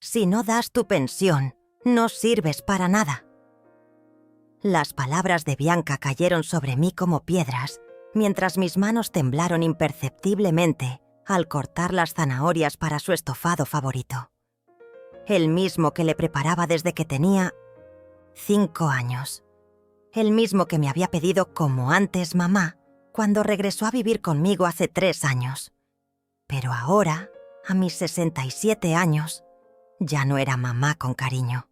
Si no das tu pensión, no sirves para nada. Las palabras de Bianca cayeron sobre mí como piedras, mientras mis manos temblaron imperceptiblemente al cortar las zanahorias para su estofado favorito. El mismo que le preparaba desde que tenía 5 años. El mismo que me había pedido como antes mamá cuando regresó a vivir conmigo hace 3 años. Pero ahora, a mis 67 años, ya no era mamá con cariño.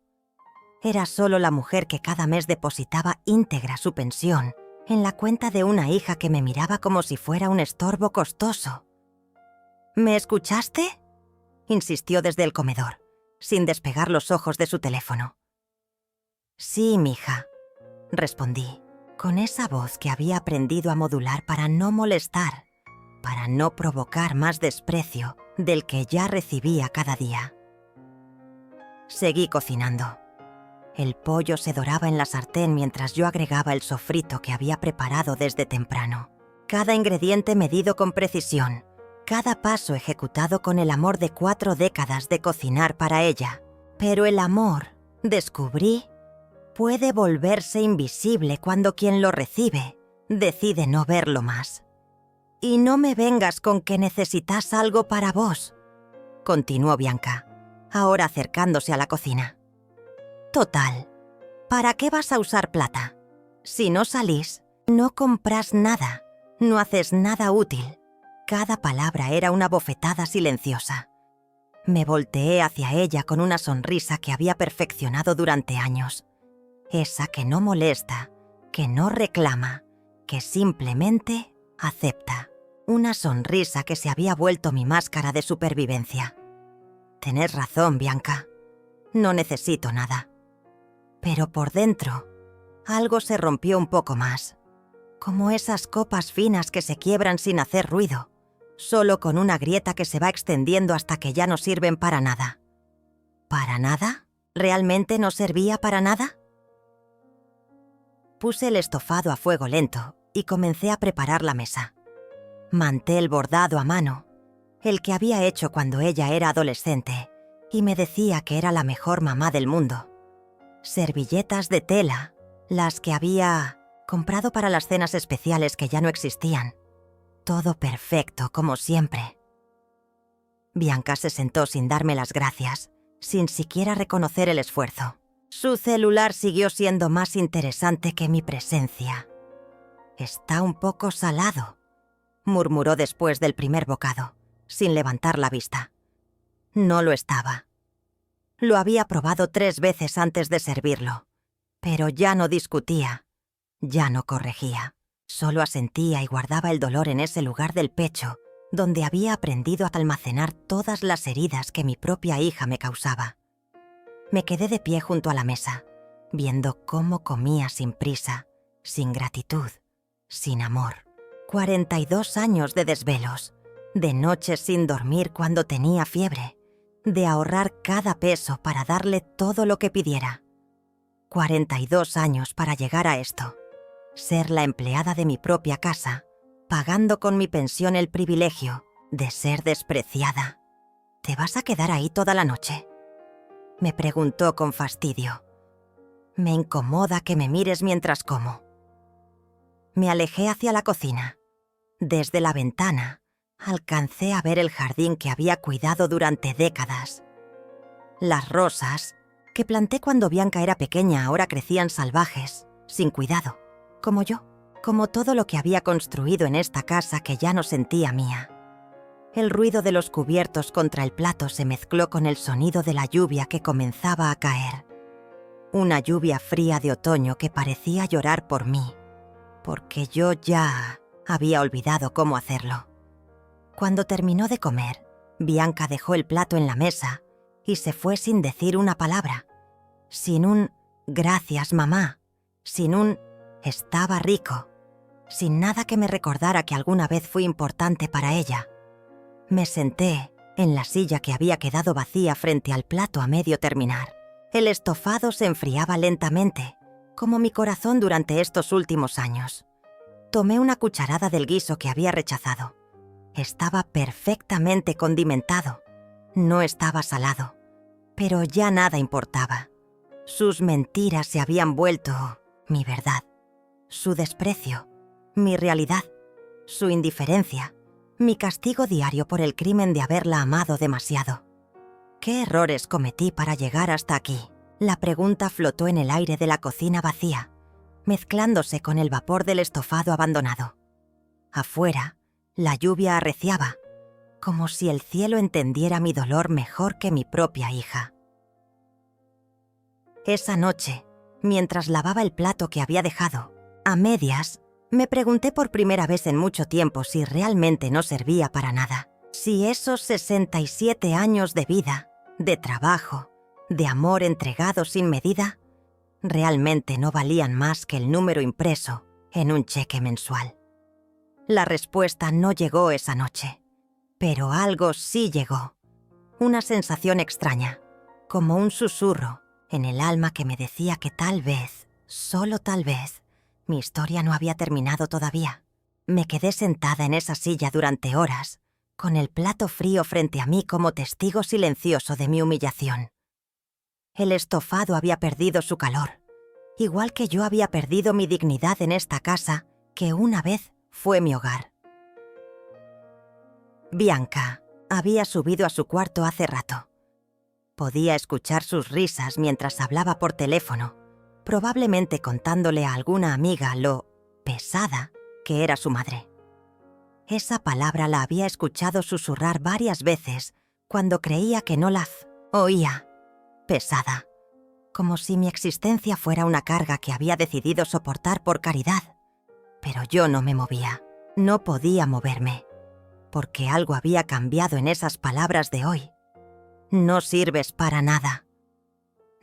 Era solo la mujer que cada mes depositaba íntegra su pensión en la cuenta de una hija que me miraba como si fuera un estorbo costoso. ¿Me escuchaste?, insistió desde el comedor, sin despegar los ojos de su teléfono. Sí, mija, respondí, con esa voz que había aprendido a modular para no molestar, para no provocar más desprecio del que ya recibía cada día. Seguí cocinando. El pollo se doraba en la sartén mientras yo agregaba el sofrito que había preparado desde temprano. Cada ingrediente medido con precisión, cada paso ejecutado con el amor de 4 décadas de cocinar para ella. Pero el amor, descubrí, puede volverse invisible cuando quien lo recibe decide no verlo más. Y no me vengas con que necesitas algo para vos, continuó Bianca, ahora acercándose a la cocina. Total, ¿para qué vas a usar plata? Si no salís, no compras nada, no haces nada útil. Cada palabra era una bofetada silenciosa. Me volteé hacia ella con una sonrisa que había perfeccionado durante años. Esa que no molesta, que no reclama, que simplemente acepta. Una sonrisa que se había vuelto mi máscara de supervivencia. Tenés razón, Bianca. No necesito nada. Pero por dentro, algo se rompió un poco más. Como esas copas finas que se quiebran sin hacer ruido, solo con una grieta que se va extendiendo hasta que ya no sirven para nada. ¿Para nada? ¿Realmente no servía para nada? Puse el estofado a fuego lento y comencé a preparar la mesa. Mantel bordado a mano, el que había hecho cuando ella era adolescente, y me decía que era la mejor mamá del mundo. Servilletas de tela, las que había comprado para las cenas especiales que ya no existían. Todo perfecto, como siempre. Bianca se sentó sin darme las gracias, sin siquiera reconocer el esfuerzo. Su celular siguió siendo más interesante que mi presencia. Está un poco salado, murmuró después del primer bocado, sin levantar la vista. No lo estaba. Lo había probado 3 veces antes de servirlo, pero ya no discutía, ya no corregía. Solo asentía y guardaba el dolor en ese lugar del pecho donde había aprendido a almacenar todas las heridas que mi propia hija me causaba. Me quedé de pie junto a la mesa, viendo cómo comía sin prisa, sin gratitud, sin amor. 42 años de desvelos, de noches sin dormir cuando tenía fiebre, de ahorrar cada peso para darle todo lo que pidiera. 42 años para llegar a esto. Ser la empleada de mi propia casa, pagando con mi pensión el privilegio de ser despreciada. ¿Te vas a quedar ahí toda la noche?, me preguntó con fastidio. Me incomoda que me mires mientras como. Me alejé hacia la cocina. Desde la ventana, alcancé a ver el jardín que había cuidado durante décadas. Las rosas, que planté cuando Bianca era pequeña, ahora crecían salvajes, sin cuidado, como yo, como todo lo que había construido en esta casa que ya no sentía mía. El ruido de los cubiertos contra el plato se mezcló con el sonido de la lluvia que comenzaba a caer. Una lluvia fría de otoño que parecía llorar por mí, porque yo ya había olvidado cómo hacerlo. Cuando terminó de comer, Bianca dejó el plato en la mesa y se fue sin decir una palabra, sin un «gracias, mamá», sin un «estaba rico», sin nada que me recordara que alguna vez fui importante para ella. Me senté en la silla que había quedado vacía frente al plato a medio terminar. El estofado se enfriaba lentamente, como mi corazón durante estos últimos años. Tomé una cucharada del guiso que había rechazado. Estaba perfectamente condimentado. No estaba salado, Pero ya nada importaba. Sus mentiras se habían vuelto mi verdad. Su desprecio, mi realidad. Su indiferencia, mi castigo diario por el crimen de haberla amado demasiado. ¿Qué errores cometí para llegar hasta aquí? La pregunta flotó en el aire de la cocina vacía, mezclándose con el vapor del estofado abandonado. Afuera, la lluvia arreciaba, como si el cielo entendiera mi dolor mejor que mi propia hija. Esa noche, mientras lavaba el plato que había dejado, a medias, me pregunté por primera vez en mucho tiempo si realmente no servía para nada. Si esos 67 años de vida, de trabajo, de amor entregado sin medida, realmente no valían más que el número impreso en un cheque mensual. La respuesta no llegó esa noche, pero algo sí llegó. Una sensación extraña, como un susurro en el alma que me decía que tal vez, solo tal vez, mi historia no había terminado todavía. Me quedé sentada en esa silla durante horas, con el plato frío frente a mí como testigo silencioso de mi humillación. El estofado había perdido su calor, igual que yo había perdido mi dignidad en esta casa que una vez fue mi hogar. Bianca había subido a su cuarto hace rato. Podía escuchar sus risas mientras hablaba por teléfono, probablemente contándole a alguna amiga lo pesada que era su madre. Esa palabra la había escuchado susurrar varias veces cuando creía que no la oía. Pesada. Como si mi existencia fuera una carga que había decidido soportar por caridad. Pero yo no me movía. No podía moverme. Porque algo había cambiado en esas palabras de hoy. No sirves para nada.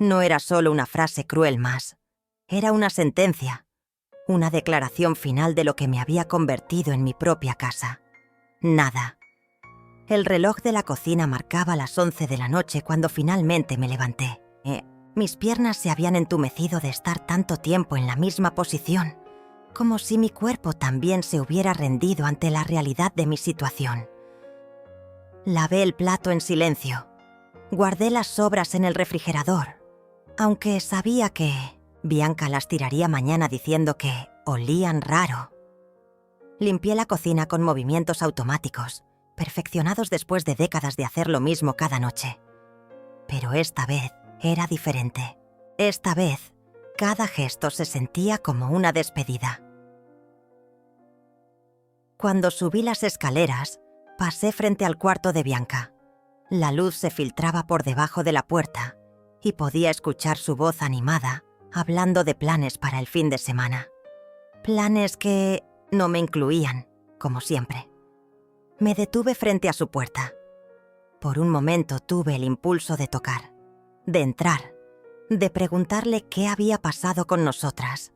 No era solo una frase cruel más. Era una sentencia. Una declaración final de lo que me había convertido en mi propia casa. Nada. El reloj de la cocina marcaba las 11 de la noche cuando finalmente me levanté. Mis piernas se habían entumecido de estar tanto tiempo en la misma posición, como si mi cuerpo también se hubiera rendido ante la realidad de mi situación. Lavé el plato en silencio. Guardé las sobras en el refrigerador, aunque sabía que Bianca las tiraría mañana diciendo que olían raro. Limpié la cocina con movimientos automáticos, perfeccionados después de décadas de hacer lo mismo cada noche. Pero esta vez era diferente. Esta vez, cada gesto se sentía como una despedida. Cuando subí las escaleras, pasé frente al cuarto de Bianca. La luz se filtraba por debajo de la puerta y podía escuchar su voz animada, hablando de planes para el fin de semana. Planes que no me incluían, como siempre. Me detuve frente a su puerta. Por un momento tuve el impulso de tocar, de entrar, de preguntarle qué había pasado con nosotras,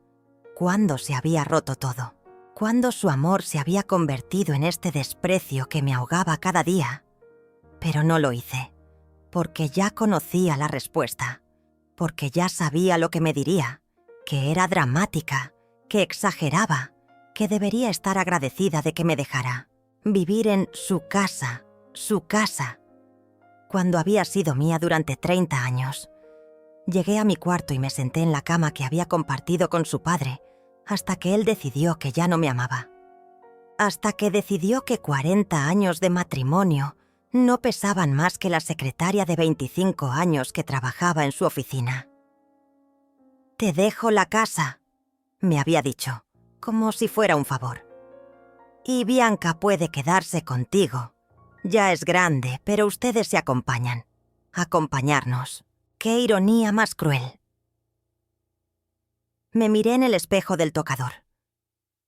cuándo se había roto todo, cuándo su amor se había convertido en este desprecio que me ahogaba cada día. Pero no lo hice, porque ya conocía la respuesta, porque ya sabía lo que me diría, que era dramática, que exageraba, que debería estar agradecida de que me dejara vivir en su casa, cuando había sido mía durante 30 años. Llegué a mi cuarto y me senté en la cama que había compartido con su padre, hasta que él decidió que ya no me amaba. Hasta que decidió que 40 años de matrimonio no pesaban más que la secretaria de 25 años que trabajaba en su oficina. «Te dejo la casa», me había dicho, como si fuera un favor. «Y Bianca puede quedarse contigo. Ya es grande, pero ustedes se acompañan. Acompañarnos. ¡Qué ironía más cruel!». Me miré en el espejo del tocador.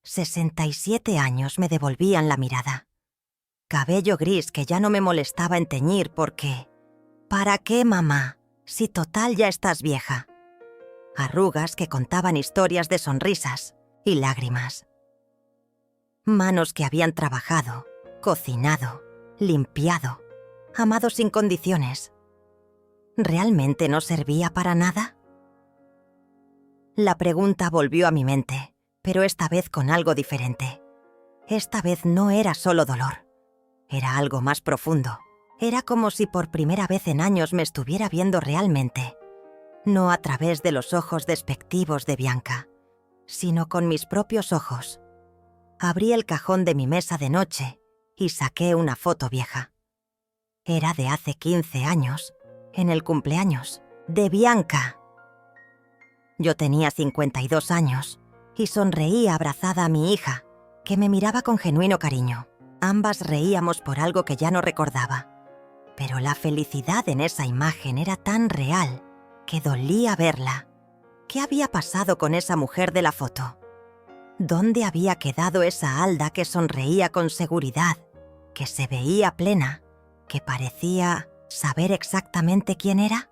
67 años me devolvían la mirada. Cabello gris que ya no me molestaba en teñir porque... ¿Para qué, mamá? Si total ya estás vieja. Arrugas que contaban historias de sonrisas y lágrimas. Manos que habían trabajado, cocinado, limpiado, amado sin condiciones. ¿Realmente no servía para nada? La pregunta volvió a mi mente, pero esta vez con algo diferente. Esta vez no era solo dolor. Era algo más profundo. Era como si por primera vez en años me estuviera viendo realmente, no a través de los ojos despectivos de Bianca, sino con mis propios ojos. Abrí el cajón de mi mesa de noche y saqué una foto vieja. Era de hace 15 años, en el cumpleaños de Bianca. Yo tenía 52 años y sonreía abrazada a mi hija, que me miraba con genuino cariño. Ambas reíamos por algo que ya no recordaba. Pero la felicidad en esa imagen era tan real que dolía verla. ¿Qué había pasado con esa mujer de la foto? ¿Dónde había quedado esa Alda que sonreía con seguridad, que se veía plena, que parecía saber exactamente quién era?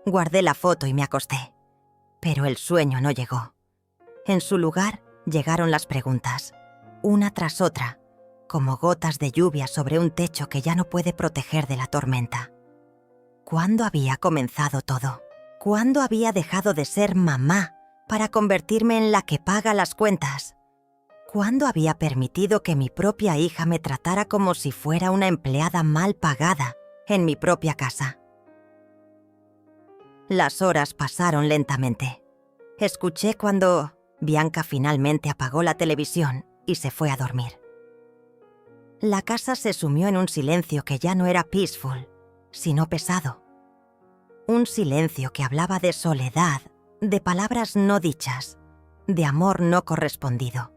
Guardé la foto y me acosté, pero el sueño no llegó. En su lugar llegaron las preguntas, una tras otra, como gotas de lluvia sobre un techo que ya no puede proteger de la tormenta. ¿Cuándo había comenzado todo? ¿Cuándo había dejado de ser mamá para convertirme en la que paga las cuentas? ¿Cuándo había permitido que mi propia hija me tratara como si fuera una empleada mal pagada en mi propia casa? Las horas pasaron lentamente. Escuché cuando Bianca finalmente apagó la televisión y se fue a dormir. La casa se sumió en un silencio que ya no era peaceful, sino pesado. Un silencio que hablaba de soledad, de palabras no dichas, de amor no correspondido.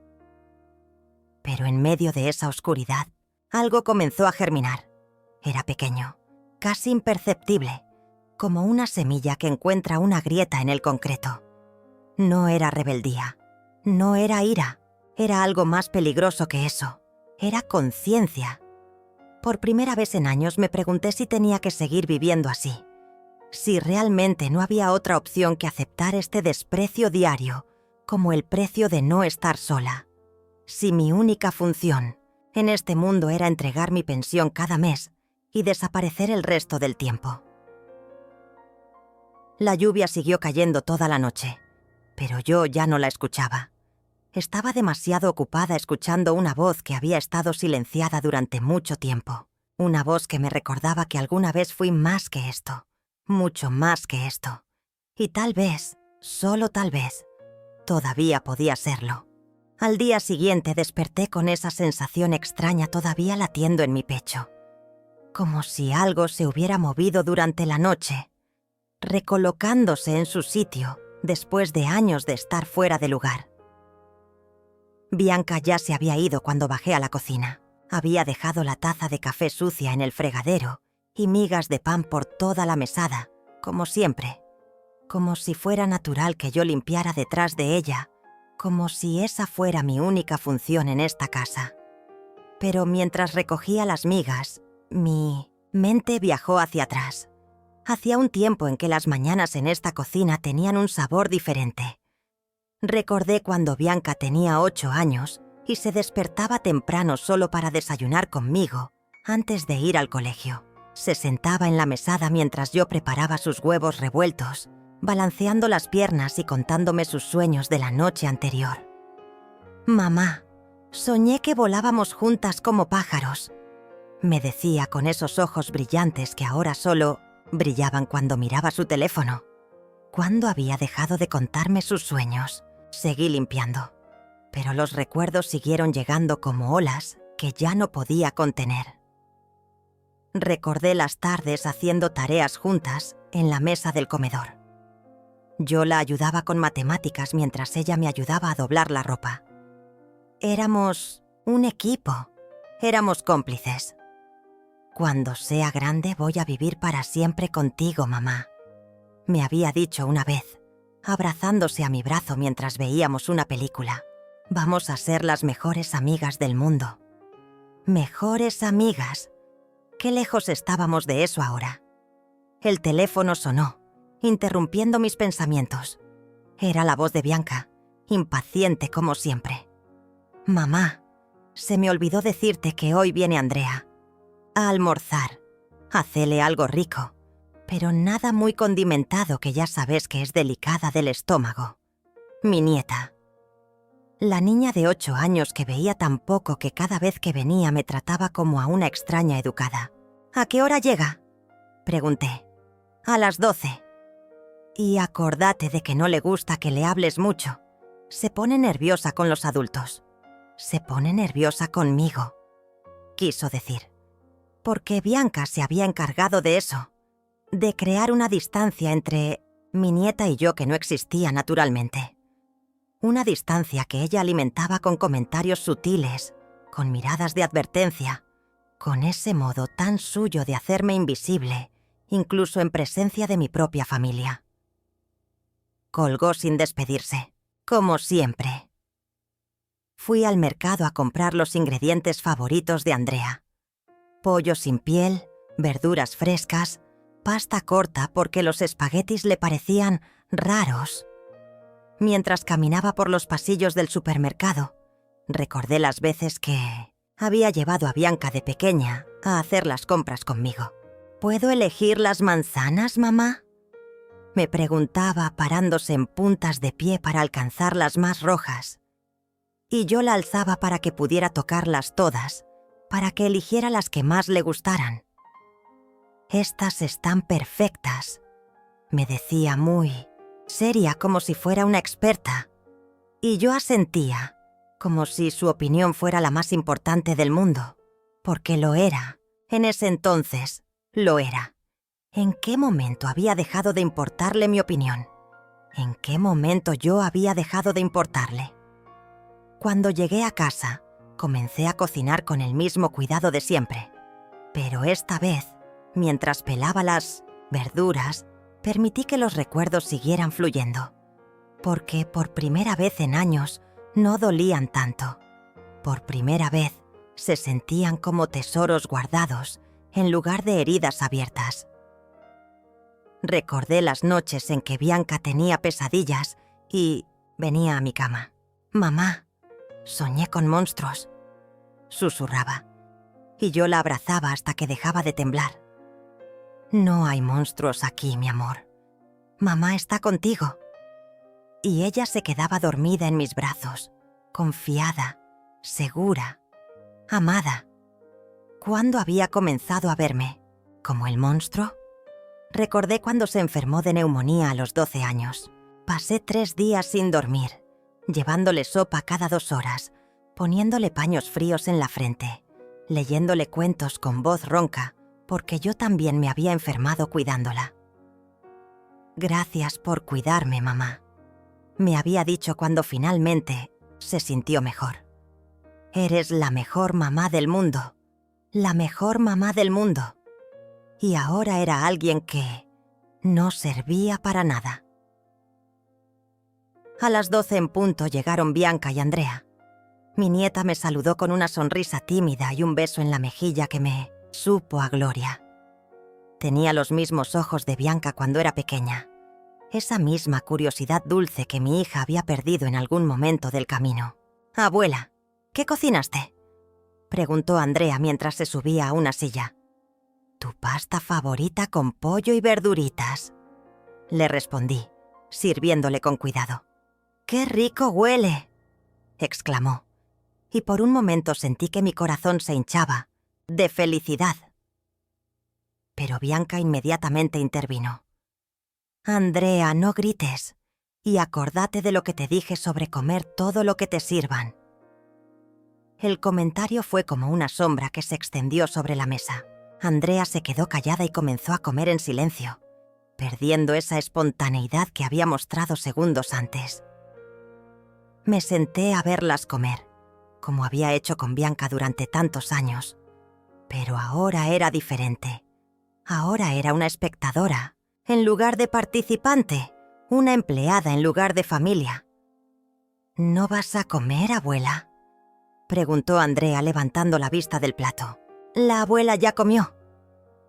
Pero en medio de esa oscuridad, algo comenzó a germinar. Era pequeño, casi imperceptible, como una semilla que encuentra una grieta en el concreto. No era rebeldía, no era ira, era algo más peligroso que eso. Era conciencia. Por primera vez en años me pregunté si tenía que seguir viviendo así. Si realmente no había otra opción que aceptar este desprecio diario, como el precio de no estar sola. Si mi única función en este mundo era entregar mi pensión cada mes y desaparecer el resto del tiempo. La lluvia siguió cayendo toda la noche, pero yo ya no la escuchaba. Estaba demasiado ocupada escuchando una voz que había estado silenciada durante mucho tiempo. Una voz que me recordaba que alguna vez fui más que esto, mucho más que esto. Y tal vez, solo tal vez, todavía podía serlo. Al día siguiente desperté con esa sensación extraña todavía latiendo en mi pecho. Como si algo se hubiera movido durante la noche, recolocándose en su sitio después de años de estar fuera de lugar. Bianca ya se había ido cuando bajé a la cocina. Había dejado la taza de café sucia en el fregadero y migas de pan por toda la mesada, como siempre. Como si fuera natural que yo limpiara detrás de ella, como si esa fuera mi única función en esta casa. Pero mientras recogía las migas, mi mente viajó hacia atrás, hacia un tiempo en que las mañanas en esta cocina tenían un sabor diferente. Recordé cuando Bianca tenía 8 años y se despertaba temprano solo para desayunar conmigo antes de ir al colegio. Se sentaba en la mesada mientras yo preparaba sus huevos revueltos, balanceando las piernas y contándome sus sueños de la noche anterior. «Mamá, soñé que volábamos juntas como pájaros», me decía con esos ojos brillantes que ahora solo brillaban cuando miraba su teléfono. ¿Cuándo había dejado de contarme sus sueños? Seguí limpiando, pero los recuerdos siguieron llegando como olas que ya no podía contener. Recordé las tardes haciendo tareas juntas en la mesa del comedor. Yo la ayudaba con matemáticas mientras ella me ayudaba a doblar la ropa. Éramos un equipo, éramos cómplices. «Cuando sea grande voy a vivir para siempre contigo, mamá», me había dicho una vez, abrazándose a mi brazo mientras veíamos una película. «Vamos a ser las mejores amigas del mundo». Mejores amigas. Qué lejos estábamos de eso ahora. El teléfono sonó, interrumpiendo mis pensamientos. Era la voz de Bianca, impaciente como siempre. «Mamá, se me olvidó decirte que hoy viene Andrea. A almorzar. Hacele algo rico, pero nada muy condimentado que ya sabes que es delicada del estómago. Mi nieta». La niña de 8 años que veía tan poco que cada vez que venía me trataba como a una extraña educada. «¿A qué hora llega?», pregunté. «A las 12. Y acordate de que no le gusta que le hables mucho. Se pone nerviosa con los adultos. Se pone nerviosa conmigo», quiso decir. Porque Bianca se había encargado de eso, de crear una distancia entre mi nieta y yo que no existía naturalmente. Una distancia que ella alimentaba con comentarios sutiles, con miradas de advertencia, con ese modo tan suyo de hacerme invisible, incluso en presencia de mi propia familia. Colgó sin despedirse, como siempre. Fui al mercado a comprar los ingredientes favoritos de Andrea. Pollo sin piel, verduras frescas, pasta corta porque los espaguetis le parecían raros. Mientras caminaba por los pasillos del supermercado, recordé las veces que había llevado a Bianca de pequeña a hacer las compras conmigo. «¿Puedo elegir las manzanas, mamá?», me preguntaba parándose en puntas de pie para alcanzar las más rojas. Y yo la alzaba para que pudiera tocarlas todas, para que eligiera las que más le gustaran. «Estas están perfectas», me decía muy seria, como si fuera una experta. Y yo asentía, como si su opinión fuera la más importante del mundo, porque lo era. En ese entonces, lo era. ¿En qué momento había dejado de importarle mi opinión? ¿En qué momento yo había dejado de importarle? Cuando llegué a casa, comencé a cocinar con el mismo cuidado de siempre. Pero esta vez, mientras pelaba las verduras, permití que los recuerdos siguieran fluyendo. Porque por primera vez en años no dolían tanto. Por primera vez se sentían como tesoros guardados en lugar de heridas abiertas. Recordé las noches en que Bianca tenía pesadillas y venía a mi cama. «Mamá, soñé con monstruos», susurraba, y yo la abrazaba hasta que dejaba de temblar. «No hay monstruos aquí, mi amor. Mamá está contigo». Y ella se quedaba dormida en mis brazos, confiada, segura, amada. ¿Cuándo había comenzado a verme? ¿Como el monstruo? Recordé cuando se enfermó de neumonía a los 12 años. Pasé 3 días sin dormir, llevándole sopa cada 2 horas, poniéndole paños fríos en la frente, leyéndole cuentos con voz ronca, porque yo también me había enfermado cuidándola. «Gracias por cuidarme, mamá», me había dicho cuando finalmente se sintió mejor. «Eres la mejor mamá del mundo, la mejor mamá del mundo». Y ahora era alguien que no servía para nada. A las 12 en punto llegaron Bianca y Andrea. Mi nieta me saludó con una sonrisa tímida y un beso en la mejilla que me supo a gloria. Tenía los mismos ojos de Bianca cuando era pequeña. Esa misma curiosidad dulce que mi hija había perdido en algún momento del camino. «Abuela, ¿qué cocinaste?», preguntó Andrea mientras se subía a una silla. «Tu pasta favorita con pollo y verduritas», le respondí, sirviéndole con cuidado. «¡Qué rico huele!», exclamó. Y por un momento sentí que mi corazón se hinchaba, de felicidad. Pero Bianca inmediatamente intervino. «Andrea, no grites, y acordate de lo que te dije sobre comer todo lo que te sirvan». El comentario fue como una sombra que se extendió sobre la mesa. Andrea se quedó callada y comenzó a comer en silencio, perdiendo esa espontaneidad que había mostrado segundos antes. Me senté a verlas comer, como había hecho con Bianca durante tantos años. Pero ahora era diferente. Ahora era una espectadora, en lugar de participante, una empleada en lugar de familia. «¿No vas a comer, abuela?», preguntó Andrea levantando la vista del plato. «La abuela ya comió»,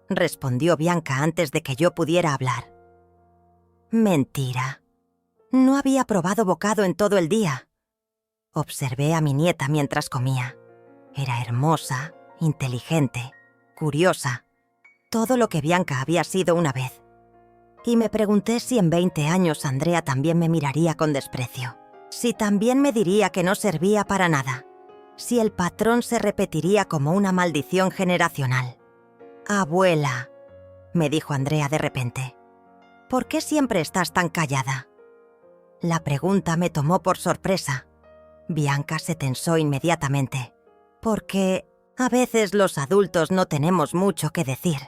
respondió Bianca antes de que yo pudiera hablar. Mentira. No había probado bocado en todo el día. Observé a mi nieta mientras comía. Era hermosa, inteligente, curiosa, todo lo que Bianca había sido una vez. Y me pregunté si en 20 años Andrea también me miraría con desprecio. Si también me diría que no servía para nada, si el patrón se repetiría como una maldición generacional. «Abuela», me dijo Andrea de repente, «¿por qué siempre estás tan callada?» La pregunta me tomó por sorpresa. Bianca se tensó inmediatamente, porque a veces los adultos no tenemos mucho que decir.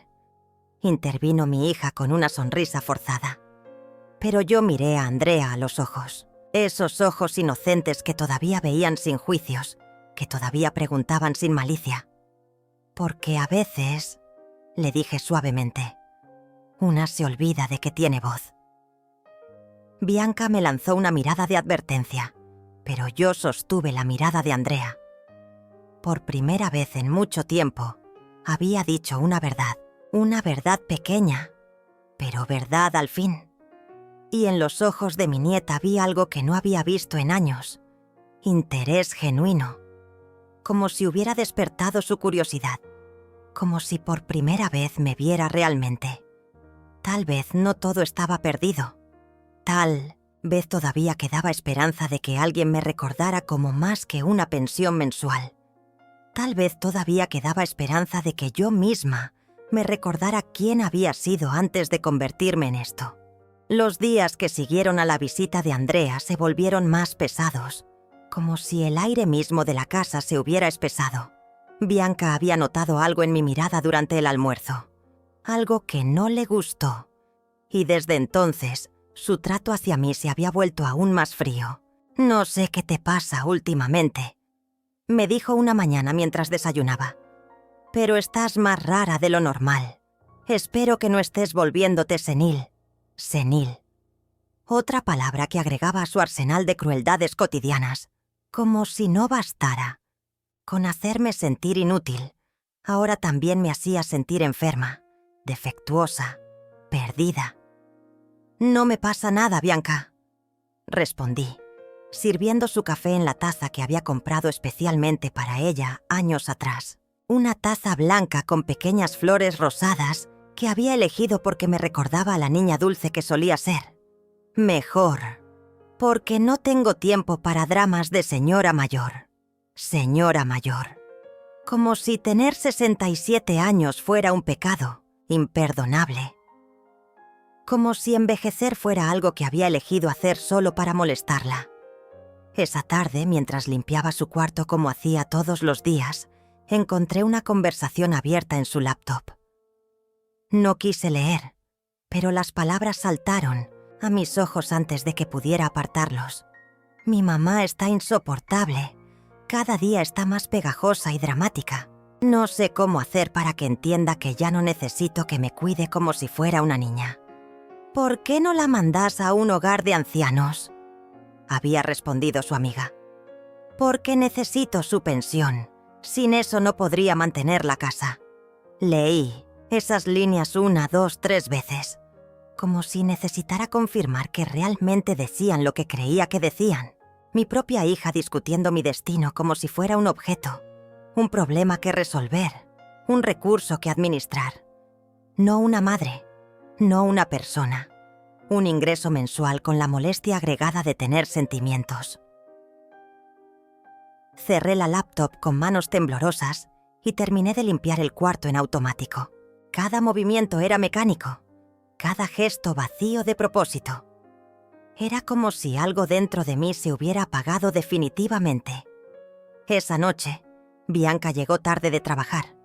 Intervino mi hija con una sonrisa forzada. Pero yo miré a Andrea a los ojos, esos ojos inocentes que todavía veían sin juicios, que todavía preguntaban sin malicia. «Porque a veces», le dije suavemente, «una se olvida de que tiene voz». Bianca me lanzó una mirada de advertencia, pero yo sostuve la mirada de Andrea. Por primera vez en mucho tiempo, había dicho una verdad pequeña, pero verdad al fin. Y en los ojos de mi nieta vi algo que no había visto en años: interés genuino, como si hubiera despertado su curiosidad, como si por primera vez me viera realmente. Tal vez no todo estaba perdido. Tal vez todavía quedaba esperanza de que alguien me recordara como más que una pensión mensual. Tal vez todavía quedaba esperanza de que yo misma me recordara quién había sido antes de convertirme en esto. Los días que siguieron a la visita de Andrea se volvieron más pesados, como si el aire mismo de la casa se hubiera espesado. Bianca había notado algo en mi mirada durante el almuerzo, algo que no le gustó, y desde entonces su trato hacia mí se había vuelto aún más frío. «No sé qué te pasa últimamente», me dijo una mañana mientras desayunaba, «pero estás más rara de lo normal. Espero que no estés volviéndote senil». Senil. Otra palabra que agregaba a su arsenal de crueldades cotidianas, como si no bastara con hacerme sentir inútil. Ahora también me hacía sentir enferma, defectuosa, perdida. «No me pasa nada, Bianca», respondí, sirviendo su café en la taza que había comprado especialmente para ella años atrás. Una taza blanca con pequeñas flores rosadas que había elegido porque me recordaba a la niña dulce que solía ser. Mejor, porque no tengo tiempo para dramas de señora mayor. Señora mayor. Como si tener 67 años fuera un pecado imperdonable. Como si envejecer fuera algo que había elegido hacer solo para molestarla. Esa tarde, mientras limpiaba su cuarto como hacía todos los días, encontré una conversación abierta en su laptop. No quise leer, pero las palabras saltaron a mis ojos antes de que pudiera apartarlos. «Mi mamá está insoportable. Cada día está más pegajosa y dramática. No sé cómo hacer para que entienda que ya no necesito que me cuide como si fuera una niña». «¿Por qué no la mandas a un hogar de ancianos?», había respondido su amiga. «Porque necesito su pensión. Sin eso no podría mantener la casa». Leí esas líneas 1, 2, 3 veces, como si necesitara confirmar que realmente decían lo que creía que decían. Mi propia hija discutiendo mi destino como si fuera un objeto, un problema que resolver, un recurso que administrar. No una madre, no una persona, un ingreso mensual con la molestia agregada de tener sentimientos. Cerré la laptop con manos temblorosas y terminé de limpiar el cuarto en automático. Cada movimiento era mecánico, cada gesto vacío de propósito. Era como si algo dentro de mí se hubiera apagado definitivamente. Esa noche, Bianca llegó tarde de trabajar.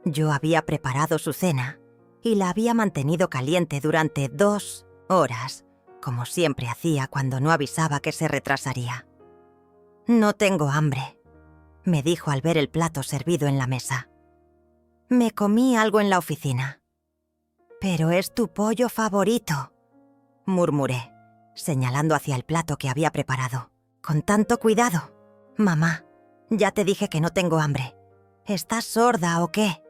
Yo había preparado su cena y la había mantenido caliente durante 2 horas, como siempre hacía cuando no avisaba que se retrasaría. «No tengo hambre», me dijo al ver el plato servido en la mesa. «Me comí algo en la oficina». «Pero es tu pollo favorito», murmuré, señalando hacia el plato que había preparado. «Con tanto cuidado. Mamá, ya te dije que no tengo hambre. ¿Estás sorda o qué?»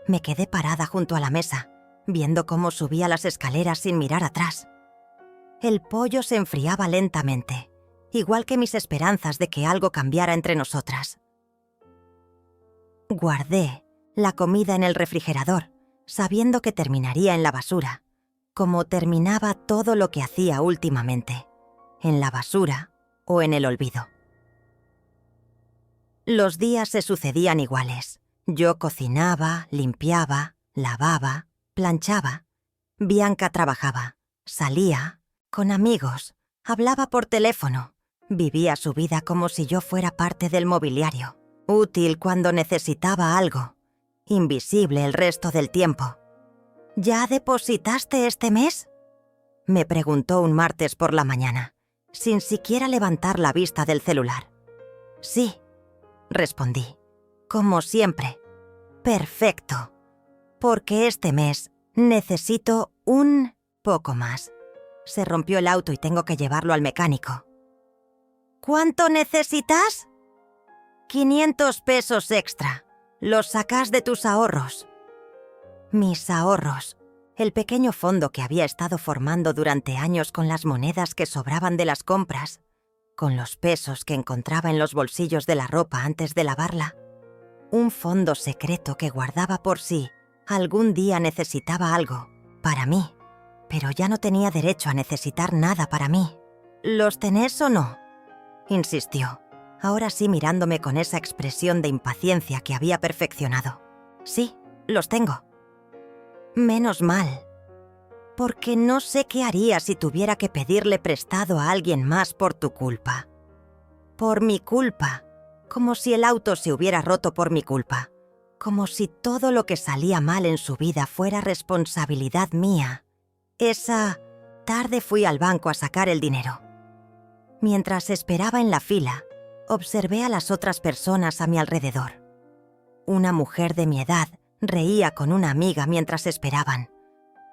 Me quedé parada junto a la mesa, viendo cómo subía las escaleras sin mirar atrás. El pollo se enfriaba lentamente, igual que mis esperanzas de que algo cambiara entre nosotras. Guardé la comida en el refrigerador, sabiendo que terminaría en la basura, como terminaba todo lo que hacía últimamente. en la basura o en el olvido. Los días se sucedían iguales. Yo cocinaba, limpiaba, lavaba, planchaba. Bianca trabajaba, salía, con amigos, hablaba por teléfono. Vivía su vida como si yo fuera parte del mobiliario, útil cuando necesitaba algo, invisible el resto del tiempo. ¿Ya depositaste este mes?, me preguntó un martes por la mañana, sin siquiera levantar la vista del celular. Sí, respondí, como siempre. Perfecto, porque este mes necesito un poco más. Se rompió el auto y tengo que llevarlo al mecánico. ¿Cuánto necesitas? 500 pesos extra. Los sacas de tus ahorros. Mis ahorros. El pequeño fondo que había estado formando durante años con las monedas que sobraban de las compras, con los pesos que encontraba en los bolsillos de la ropa antes de lavarla. Un fondo secreto que guardaba por si algún día necesitaba algo, para mí, pero ya no tenía derecho a necesitar nada para mí. ¿Los tenés o no?, insistió, ahora sí mirándome con esa expresión de impaciencia que había perfeccionado. Sí, los tengo. Menos mal, porque no sé qué haría si tuviera que pedirle prestado a alguien más por tu culpa. Por mi culpa, como si el auto se hubiera roto por mi culpa, como si todo lo que salía mal en su vida fuera responsabilidad mía. Esa tarde fui al banco a sacar el dinero. Mientras esperaba en la fila, observé a las otras personas a mi alrededor. Una mujer de mi edad reía con una amiga mientras esperaban.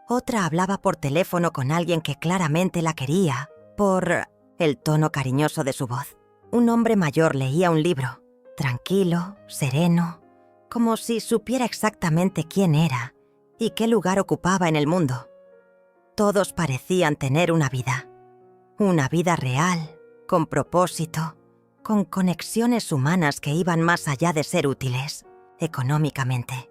Otra hablaba por teléfono con alguien que claramente la quería, por el tono cariñoso de su voz. Un hombre mayor leía un libro, tranquilo, sereno, como si supiera exactamente quién era y qué lugar ocupaba en el mundo. Todos parecían tener una vida real, con propósito, con conexiones humanas que iban más allá de ser útiles, económicamente.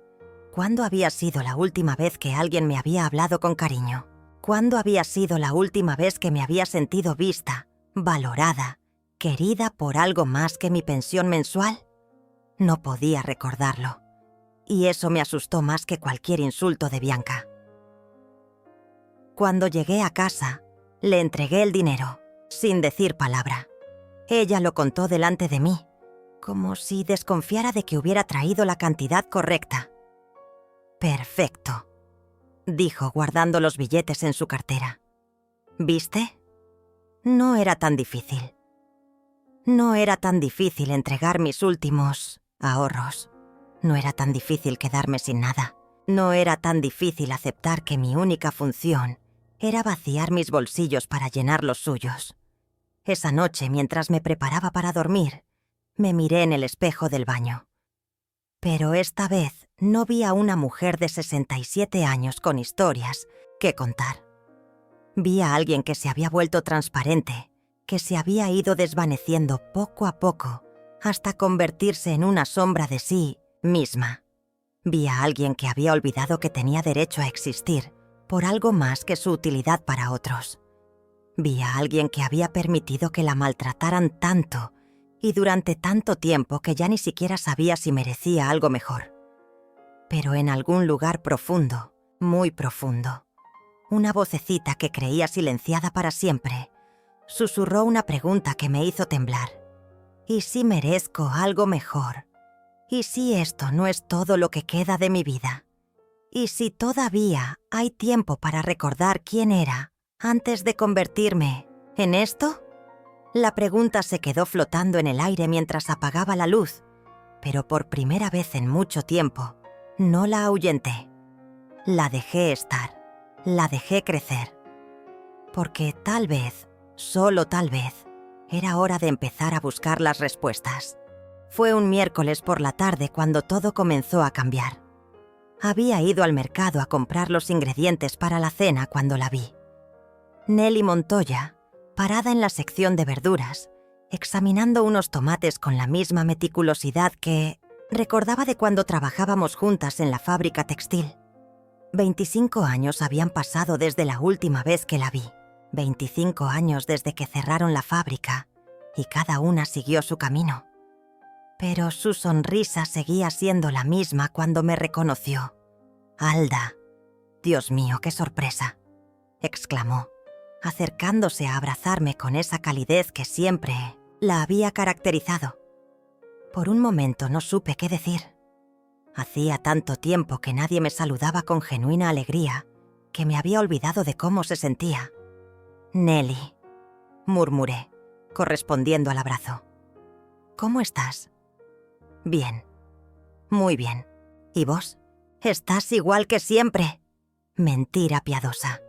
¿Cuándo había sido la última vez que alguien me había hablado con cariño? ¿Cuándo había sido la última vez que me había sentido vista, valorada, querida por algo más que mi pensión mensual? No podía recordarlo. Y eso me asustó más que cualquier insulto de Bianca. Cuando llegué a casa, le entregué el dinero, sin decir palabra. Ella lo contó delante de mí, como si desconfiara de que hubiera traído la cantidad correcta. «Perfecto», dijo guardando los billetes en su cartera. ¿Viste? No era tan difícil. No era tan difícil entregar mis últimos ahorros. No era tan difícil quedarme sin nada. No era tan difícil aceptar que mi única función era vaciar mis bolsillos para llenar los suyos. Esa noche, mientras me preparaba para dormir, me miré en el espejo del baño. Pero esta vez no vi a una mujer de 67 años con historias que contar. Vi a alguien que se había vuelto transparente, que se había ido desvaneciendo poco a poco hasta convertirse en una sombra de sí misma. Vi a alguien que había olvidado que tenía derecho a existir por algo más que su utilidad para otros. Vi a alguien que había permitido que la maltrataran tanto y durante tanto tiempo que ya ni siquiera sabía si merecía algo mejor. Pero en algún lugar profundo, muy profundo, una vocecita que creía silenciada para siempre, susurró una pregunta que me hizo temblar. ¿Y si merezco algo mejor? ¿Y si esto no es todo lo que queda de mi vida? ¿Y si todavía hay tiempo para recordar quién era antes de convertirme en esto? La pregunta se quedó flotando en el aire mientras apagaba la luz, pero por primera vez en mucho tiempo no la ahuyenté. La dejé estar, la dejé crecer. Porque tal vez, solo tal vez, era hora de empezar a buscar las respuestas. Fue un miércoles por la tarde cuando todo comenzó a cambiar. Había ido al mercado a comprar los ingredientes para la cena cuando la vi. Nelly Montoya, parada en la sección de verduras, examinando unos tomates con la misma meticulosidad que recordaba de cuando trabajábamos juntas en la fábrica textil. 25 años habían pasado desde la última vez que la vi. 25 años desde que cerraron la fábrica y cada una siguió su camino. Pero su sonrisa seguía siendo la misma cuando me reconoció. «Alda, Dios mío, qué sorpresa», exclamó, acercándose a abrazarme con esa calidez que siempre la había caracterizado. Por un momento no supe qué decir. Hacía tanto tiempo que nadie me saludaba con genuina alegría que me había olvidado de cómo se sentía. «Nelly», murmuré, correspondiendo al abrazo. «¿Cómo estás?» «Bien, muy bien. ¿Y vos?» «Estás igual que siempre». Mentira piadosa.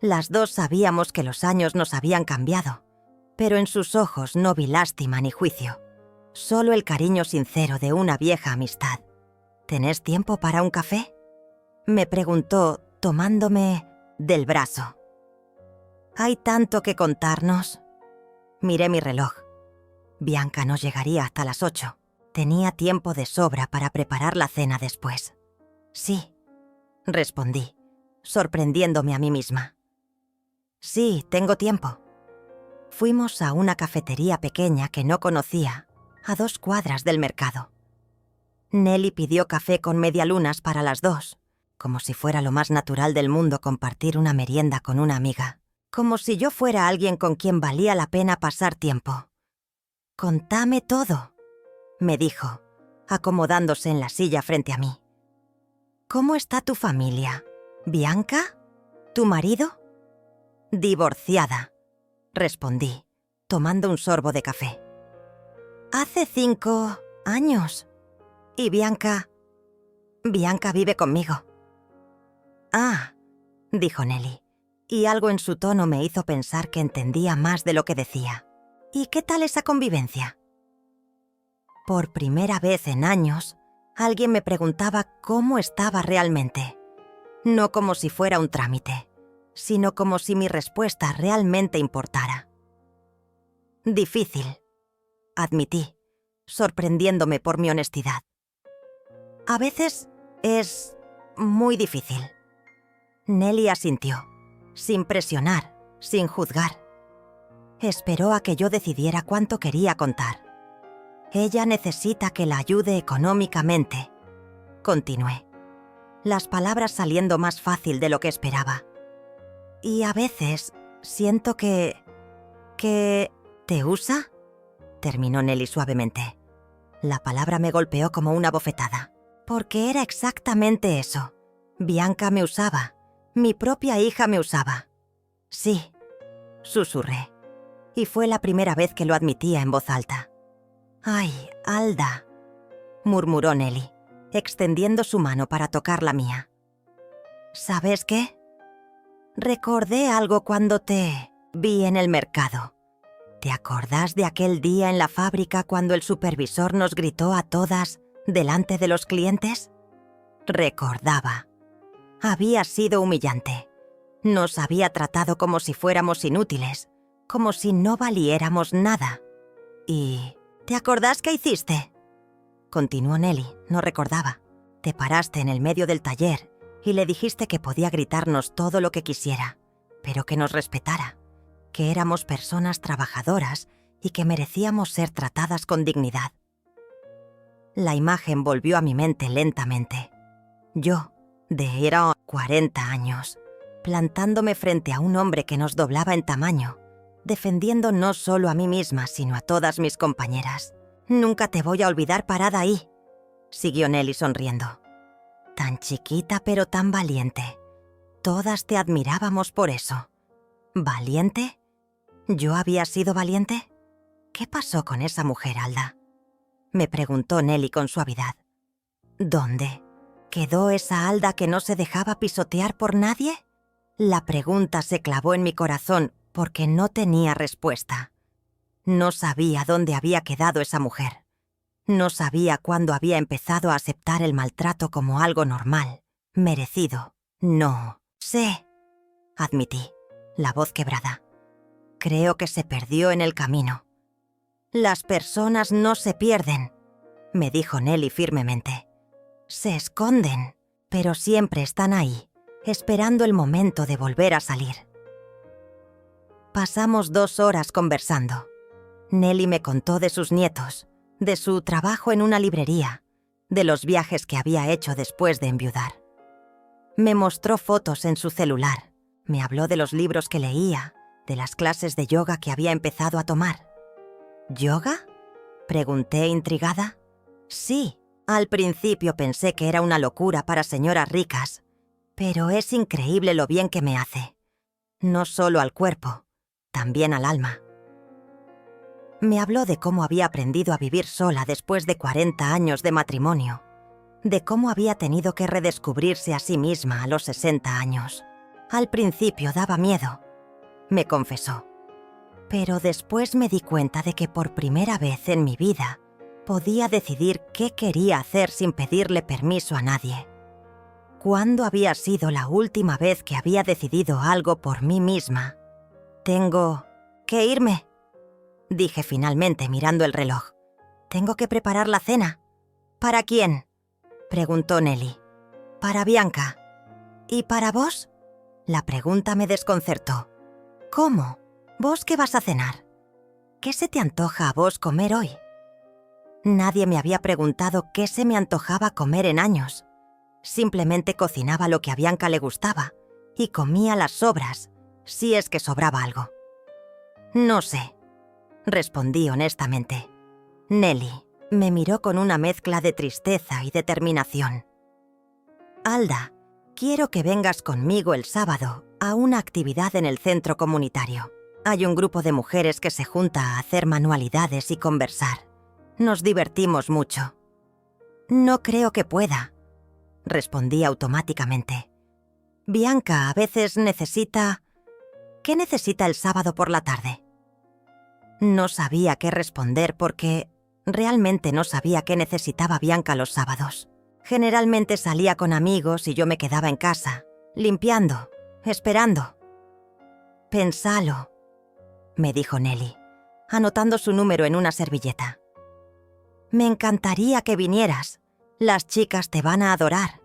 Las dos sabíamos que los años nos habían cambiado, pero en sus ojos no vi lástima ni juicio, solo el cariño sincero de una vieja amistad. «¿Tenés tiempo para un café?», me preguntó, tomándome del brazo. «Hay tanto que contarnos». Miré mi reloj. Bianca no llegaría hasta las 8. Tenía tiempo de sobra para preparar la cena después. «Sí», respondí, sorprendiéndome a mí misma. «Sí, tengo tiempo». Fuimos a una cafetería pequeña que no conocía, a 2 cuadras del mercado. Nelly pidió café con medialunas para las 2, como si fuera lo más natural del mundo compartir una merienda con una amiga, como si yo fuera alguien con quien valía la pena pasar tiempo. «Contame todo», me dijo, acomodándose en la silla frente a mí. «¿Cómo está tu familia? ¿Bianca? ¿Tu marido?» «Divorciada», respondí, tomando un sorbo de café. «Hace 5 años. ¿Y Bianca?» «Bianca vive conmigo». «Ah», dijo Nelly, y algo en su tono me hizo pensar que entendía más de lo que decía. «¿Y qué tal esa convivencia?» Por primera vez en años, alguien me preguntaba cómo estaba realmente. No como si fuera un trámite, sino como si mi respuesta realmente importara. «Difícil», admití, sorprendiéndome por mi honestidad. «A veces es muy difícil». Nelly asintió, sin presionar, sin juzgar. Esperó a que yo decidiera cuánto quería contar. «Ella necesita que la ayude económicamente», continué, las palabras saliendo más fácil de lo que esperaba. «Y a veces siento que ¿te usa?», terminó Nelly suavemente. La palabra me golpeó como una bofetada, porque era exactamente eso. Bianca me usaba, mi propia hija me usaba. «Sí», susurré, y fue la primera vez que lo admitía en voz alta. «Ay, Alda», murmuró Nelly, extendiendo su mano para tocar la mía. «¿Sabes qué? Recordé algo cuando te vi en el mercado. ¿Te acordás de aquel día en la fábrica cuando el supervisor nos gritó a todas delante de los clientes?» Recordaba. Había sido humillante. Nos había tratado como si fuéramos inútiles, como si no valiéramos nada. «¿Y te acordás qué hiciste?», continuó Nelly, no recordaba. «Te paraste en el medio del taller y le dijiste que podía gritarnos todo lo que quisiera, pero que nos respetara, que éramos personas trabajadoras y que merecíamos ser tratadas con dignidad». La imagen volvió a mi mente lentamente. Yo, de era 40 años, plantándome frente a un hombre que nos doblaba en tamaño, defendiendo no solo a mí misma, sino a todas mis compañeras. «Nunca te voy a olvidar parada ahí», siguió Nelly sonriendo. «Tan chiquita pero tan valiente. Todas te admirábamos por eso». «¿Valiente? ¿Yo había sido valiente? ¿Qué pasó con esa mujer, Alda?», me preguntó Nelly con suavidad. «¿Dónde? ¿Quedó esa Alda que no se dejaba pisotear por nadie?». La pregunta se clavó en mi corazón porque no tenía respuesta. No sabía dónde había quedado esa mujer. No sabía cuándo había empezado a aceptar el maltrato como algo normal, merecido. «No sé», admití, la voz quebrada. «Creo que se perdió en el camino». «Las personas no se pierden», me dijo Nelly firmemente. «Se esconden, pero siempre están ahí, esperando el momento de volver a salir». Pasamos 2 horas conversando. Nelly me contó de sus nietos, de su trabajo en una librería, de los viajes que había hecho después de enviudar. Me mostró fotos en su celular, me habló de los libros que leía, de las clases de yoga que había empezado a tomar. ¿Yoga?, pregunté intrigada. Sí, al principio pensé que era una locura para señoras ricas, pero es increíble lo bien que me hace. No solo al cuerpo, también al alma. Me habló de cómo había aprendido a vivir sola después de 40 años de matrimonio, de cómo había tenido que redescubrirse a sí misma a los 60 años. Al principio daba miedo, me confesó. Pero después me di cuenta de que por primera vez en mi vida podía decidir qué quería hacer sin pedirle permiso a nadie. ¿Cuándo había sido la última vez que había decidido algo por mí misma? Tengo que irme, dije finalmente mirando el reloj. Tengo que preparar la cena. ¿Para quién?, preguntó Nelly. Para Bianca. ¿Y para vos? La pregunta me desconcertó. ¿Cómo? ¿Vos qué vas a cenar? ¿Qué se te antoja a vos comer hoy? Nadie me había preguntado qué se me antojaba comer en años. Simplemente cocinaba lo que a Bianca le gustaba y comía las sobras, si es que sobraba algo. No sé, respondí honestamente. Nelly me miró con una mezcla de tristeza y determinación. Alda, quiero que vengas conmigo el sábado a una actividad en el centro comunitario. Hay un grupo de mujeres que se junta a hacer manualidades y conversar. Nos divertimos mucho. No creo que pueda, respondí automáticamente. Bianca a veces necesita... ¿Qué necesita el sábado por la tarde? No sabía qué responder porque realmente no sabía qué necesitaba Bianca los sábados. Generalmente salía con amigos y yo me quedaba en casa, limpiando, esperando. Pensalo, me dijo Nelly, anotando su número en una servilleta. Me encantaría que vinieras. Las chicas te van a adorar.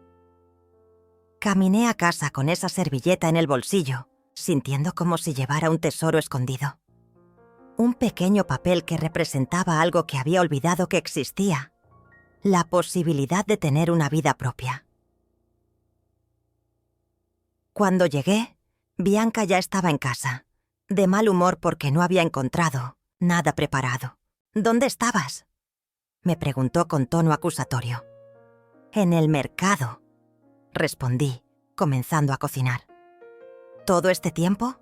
Caminé a casa con esa servilleta en el bolsillo, sintiendo como si llevara un tesoro escondido. Un pequeño papel que representaba algo que había olvidado que existía. La posibilidad de tener una vida propia. Cuando llegué, Bianca ya estaba en casa, de mal humor porque no había encontrado nada preparado. ¿Dónde estabas?, me preguntó con tono acusatorio. En el mercado, respondí, comenzando a cocinar. ¿Todo este tiempo?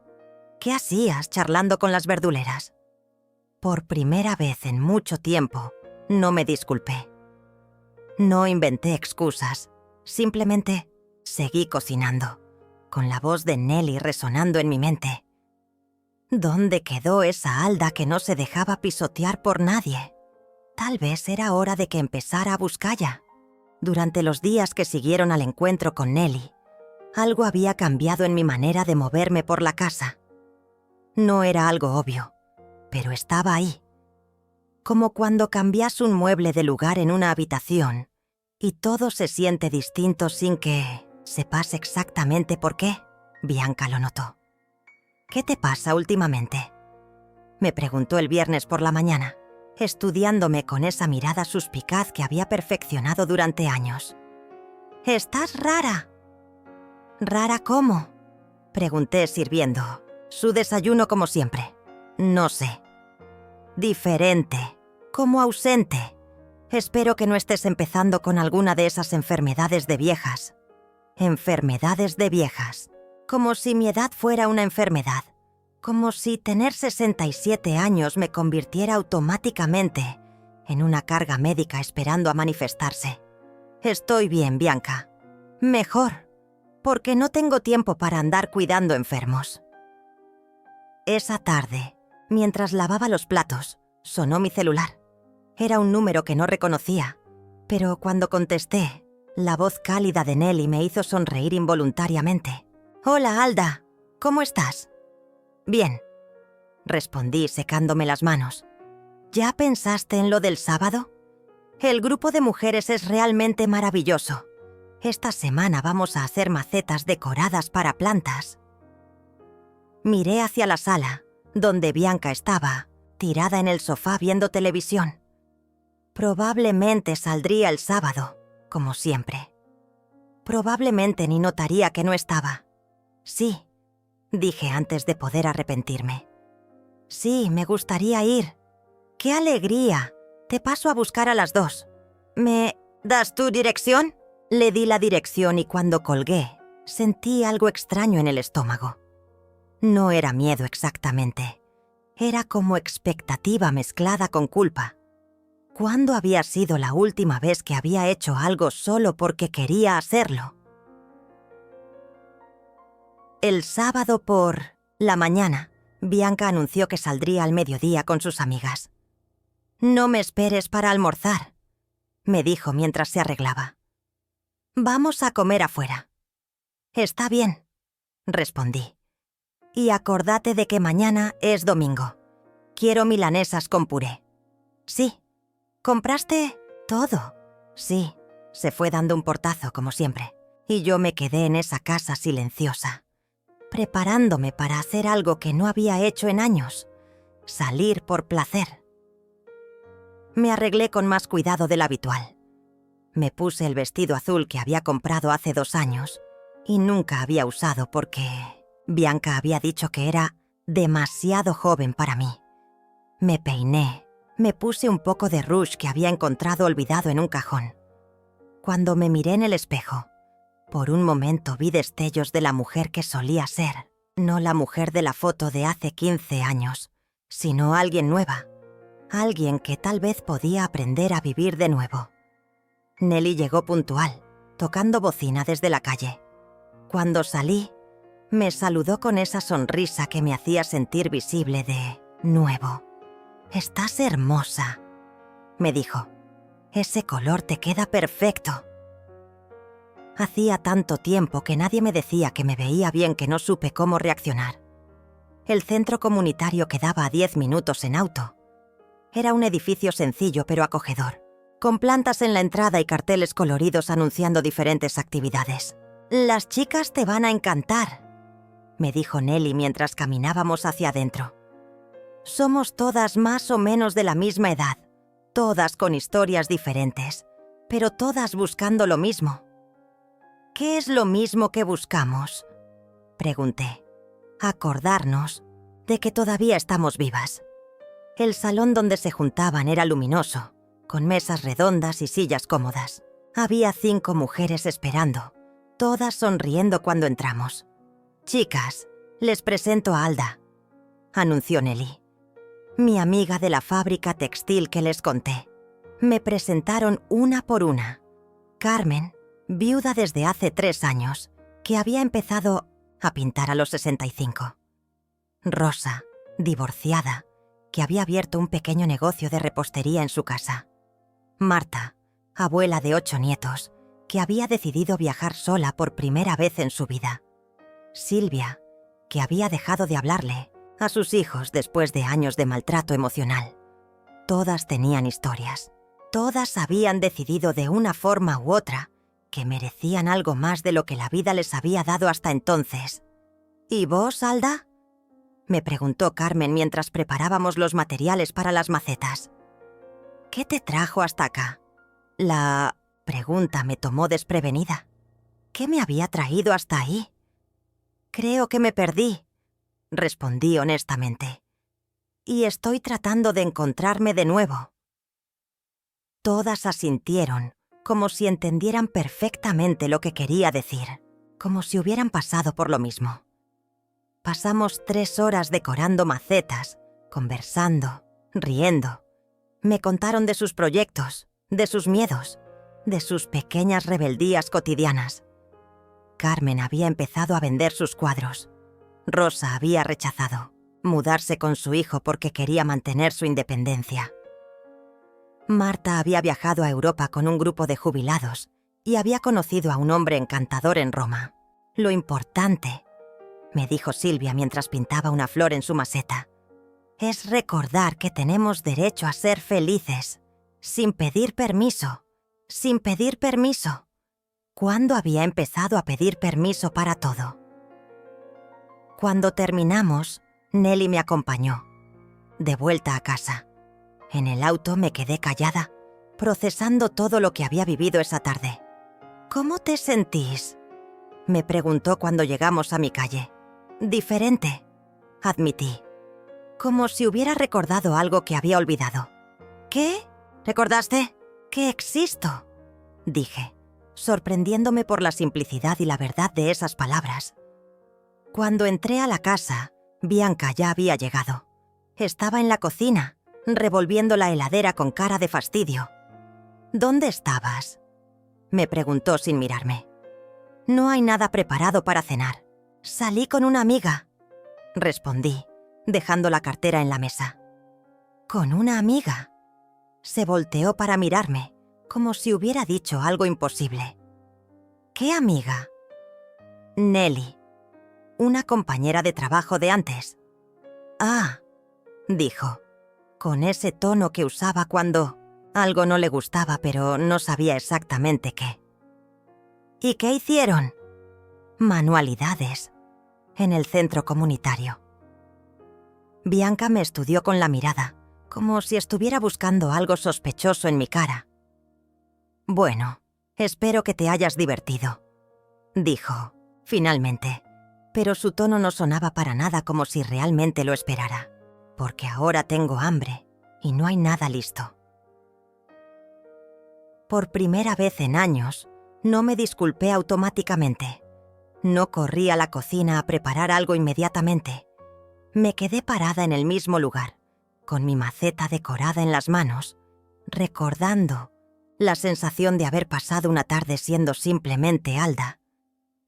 ¿Qué hacías charlando con las verduleras? Por primera vez en mucho tiempo, no me disculpé. No inventé excusas, simplemente seguí cocinando, con la voz de Nelly resonando en mi mente. ¿Dónde quedó esa Alda que no se dejaba pisotear por nadie? Tal vez era hora de que empezara a buscarla. Durante los días que siguieron al encuentro con Nelly, algo había cambiado en mi manera de moverme por la casa. No era algo obvio, pero estaba ahí. Como cuando cambias un mueble de lugar en una habitación y todo se siente distinto sin que sepas exactamente por qué. Bianca lo notó. ¿Qué te pasa últimamente?, me preguntó el viernes por la mañana, estudiándome con esa mirada suspicaz que había perfeccionado durante años. «Estás rara». «¿Rara cómo?», pregunté sirviendo. Su desayuno como siempre. «No sé». «Diferente, como ausente. Espero que no estés empezando con alguna de esas enfermedades de viejas». Enfermedades de viejas. Como si mi edad fuera una enfermedad. Como si tener 67 años me convirtiera automáticamente en una carga médica esperando a manifestarse. Estoy bien, Bianca. Mejor, porque no tengo tiempo para andar cuidando enfermos. Esa tarde, mientras lavaba los platos, sonó mi celular. Era un número que no reconocía, pero cuando contesté, la voz cálida de Nelly me hizo sonreír involuntariamente. «Hola, Alda. ¿Cómo estás?» «Bien», respondí secándome las manos. ¿Ya pensaste en lo del sábado? El grupo de mujeres es realmente maravilloso. Esta semana vamos a hacer macetas decoradas para plantas. Miré hacia la sala, donde Bianca estaba, tirada en el sofá viendo televisión. Probablemente saldría el sábado, como siempre. Probablemente ni notaría que no estaba. Sí, dije antes de poder arrepentirme. Sí, me gustaría ir. ¡Qué alegría! Te paso a buscar a las 2. ¿Me das tu dirección? Le di la dirección y cuando colgué, sentí algo extraño en el estómago. No era miedo exactamente. Era como expectativa mezclada con culpa. ¿Cuándo había sido la última vez que había hecho algo solo porque quería hacerlo? El sábado por la mañana, Bianca anunció que saldría al mediodía con sus amigas. «No me esperes para almorzar», me dijo mientras se arreglaba. «Vamos a comer afuera». «Está bien», respondí. «Y acordate de que mañana es domingo. Quiero milanesas con puré». «Sí». «¿Compraste todo?» «Sí». Se fue dando un portazo, como siempre, y yo me quedé en esa casa silenciosa, preparándome para hacer algo que no había hecho en años, salir por placer. Me arreglé con más cuidado del habitual. Me puse el vestido azul que había comprado hace 2 años y nunca había usado porque Bianca había dicho que era demasiado joven para mí. Me peiné, me puse un poco de rouge que había encontrado olvidado en un cajón. Cuando me miré en el espejo, por un momento vi destellos de la mujer que solía ser, no la mujer de la foto de hace 15 años, sino alguien nueva. Alguien que tal vez podía aprender a vivir de nuevo. Nelly llegó puntual, tocando bocina desde la calle. Cuando salí, me saludó con esa sonrisa que me hacía sentir visible de nuevo. «Estás hermosa», me dijo. «Ese color te queda perfecto». Hacía tanto tiempo que nadie me decía que me veía bien que no supe cómo reaccionar. El centro comunitario quedaba a 10 minutos en auto. Era un edificio sencillo pero acogedor, con plantas en la entrada y carteles coloridos anunciando diferentes actividades. «Las chicas te van a encantar», me dijo Nelly mientras caminábamos hacia adentro. «Somos todas más o menos de la misma edad, todas con historias diferentes, pero todas buscando lo mismo». «¿Qué es lo mismo que buscamos?», pregunté. «Acordarnos de que todavía estamos vivas». El salón donde se juntaban era luminoso, con mesas redondas y sillas cómodas. Había 5 mujeres esperando, todas sonriendo cuando entramos. «Chicas, les presento a Alda», anunció Nelly. «Mi amiga de la fábrica textil que les conté». Me presentaron una por una. Carmen, viuda desde hace 3 años, que había empezado a pintar a los 65. Rosa, divorciada, que había abierto un pequeño negocio de repostería en su casa. Marta, abuela de 8 nietos, que había decidido viajar sola por primera vez en su vida. Silvia, que había dejado de hablarle a sus hijos después de años de maltrato emocional. Todas tenían historias. Todas habían decidido de una forma u otra que merecían algo más de lo que la vida les había dado hasta entonces. «¿Y vos, Alda?», me preguntó Carmen mientras preparábamos los materiales para las macetas. «¿Qué te trajo hasta acá?». La pregunta me tomó desprevenida. ¿Qué me había traído hasta ahí? «Creo que me perdí», respondí honestamente. «Y estoy tratando de encontrarme de nuevo». Todas asintieron, como si entendieran perfectamente lo que quería decir, como si hubieran pasado por lo mismo. Pasamos 3 horas decorando macetas, conversando, riendo. Me contaron de sus proyectos, de sus miedos, de sus pequeñas rebeldías cotidianas. Carmen había empezado a vender sus cuadros. Rosa había rechazado mudarse con su hijo porque quería mantener su independencia. Marta había viajado a Europa con un grupo de jubilados y había conocido a un hombre encantador en Roma. Lo importante, me dijo Silvia mientras pintaba una flor en su maceta, es recordar que tenemos derecho a ser felices, sin pedir permiso, sin pedir permiso. ¿Cuándo había empezado a pedir permiso para todo? Cuando terminamos, Nelly me acompañó. De vuelta a casa. En el auto me quedé callada, procesando todo lo que había vivido esa tarde. «¿Cómo te sentís?», me preguntó cuando llegamos a mi calle. «Diferente», admití. Como si hubiera recordado algo que había olvidado. «¿Qué? ¿Recordaste? ¡Que existo!», dije, sorprendiéndome por la simplicidad y la verdad de esas palabras. Cuando entré a la casa, Bianca ya había llegado. Estaba en la cocina, revolviendo la heladera con cara de fastidio. «¿Dónde estabas?», me preguntó sin mirarme. «No hay nada preparado para cenar. Salí con una amiga», respondí, dejando la cartera en la mesa. «¿Con una amiga?». Se volteó para mirarme, como si hubiera dicho algo imposible. «¿Qué amiga?». «Nelly, una compañera de trabajo de antes». «Ah», dijo, con ese tono que usaba cuando algo no le gustaba, pero no sabía exactamente qué. «¿Y qué hicieron?». «Manualidades, en el centro comunitario». Bianca me estudió con la mirada, como si estuviera buscando algo sospechoso en mi cara. «Bueno, espero que te hayas divertido», dijo, finalmente, pero su tono no sonaba para nada como si realmente lo esperara, porque ahora tengo hambre y no hay nada listo. Por primera vez en años, no me disculpé automáticamente. No corrí a la cocina a preparar algo inmediatamente. Me quedé parada en el mismo lugar, con mi maceta decorada en las manos, recordando la sensación de haber pasado una tarde siendo simplemente Alda.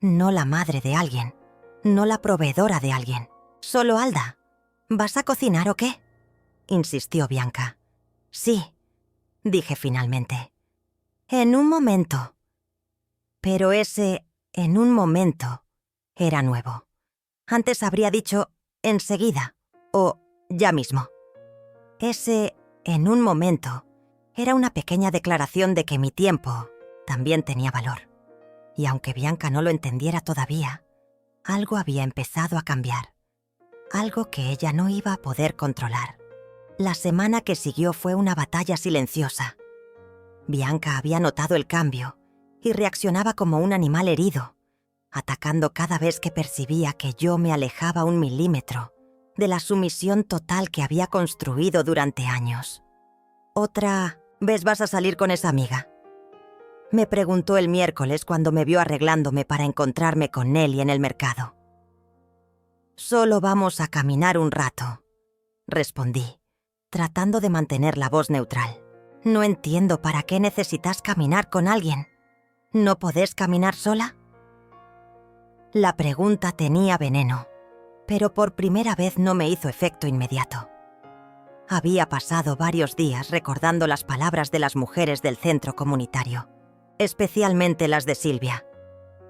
No la madre de alguien, no la proveedora de alguien, solo Alda. «¿Vas a cocinar o qué?», insistió Bianca. «Sí», dije finalmente. «En un momento». Pero ese «en un momento» era nuevo. Antes habría dicho «enseguida» o «ya mismo». Ese «en un momento» era una pequeña declaración de que mi tiempo también tenía valor. Y aunque Bianca no lo entendiera todavía, algo había empezado a cambiar. Algo que ella no iba a poder controlar. La semana que siguió fue una batalla silenciosa. Bianca había notado el cambio y reaccionaba como un animal herido, atacando cada vez que percibía que yo me alejaba 1 milímetro de la sumisión total que había construido durante años. «¿Otra vez vas a salir con esa amiga?», me preguntó el miércoles cuando me vio arreglándome para encontrarme con Nelly en el mercado. «Solo vamos a caminar un rato», respondí, tratando de mantener la voz neutral. «No entiendo para qué necesitas caminar con alguien. ¿No podés caminar sola?». La pregunta tenía veneno, pero por primera vez no me hizo efecto inmediato. Había pasado varios días recordando las palabras de las mujeres del centro comunitario, especialmente las de Silvia.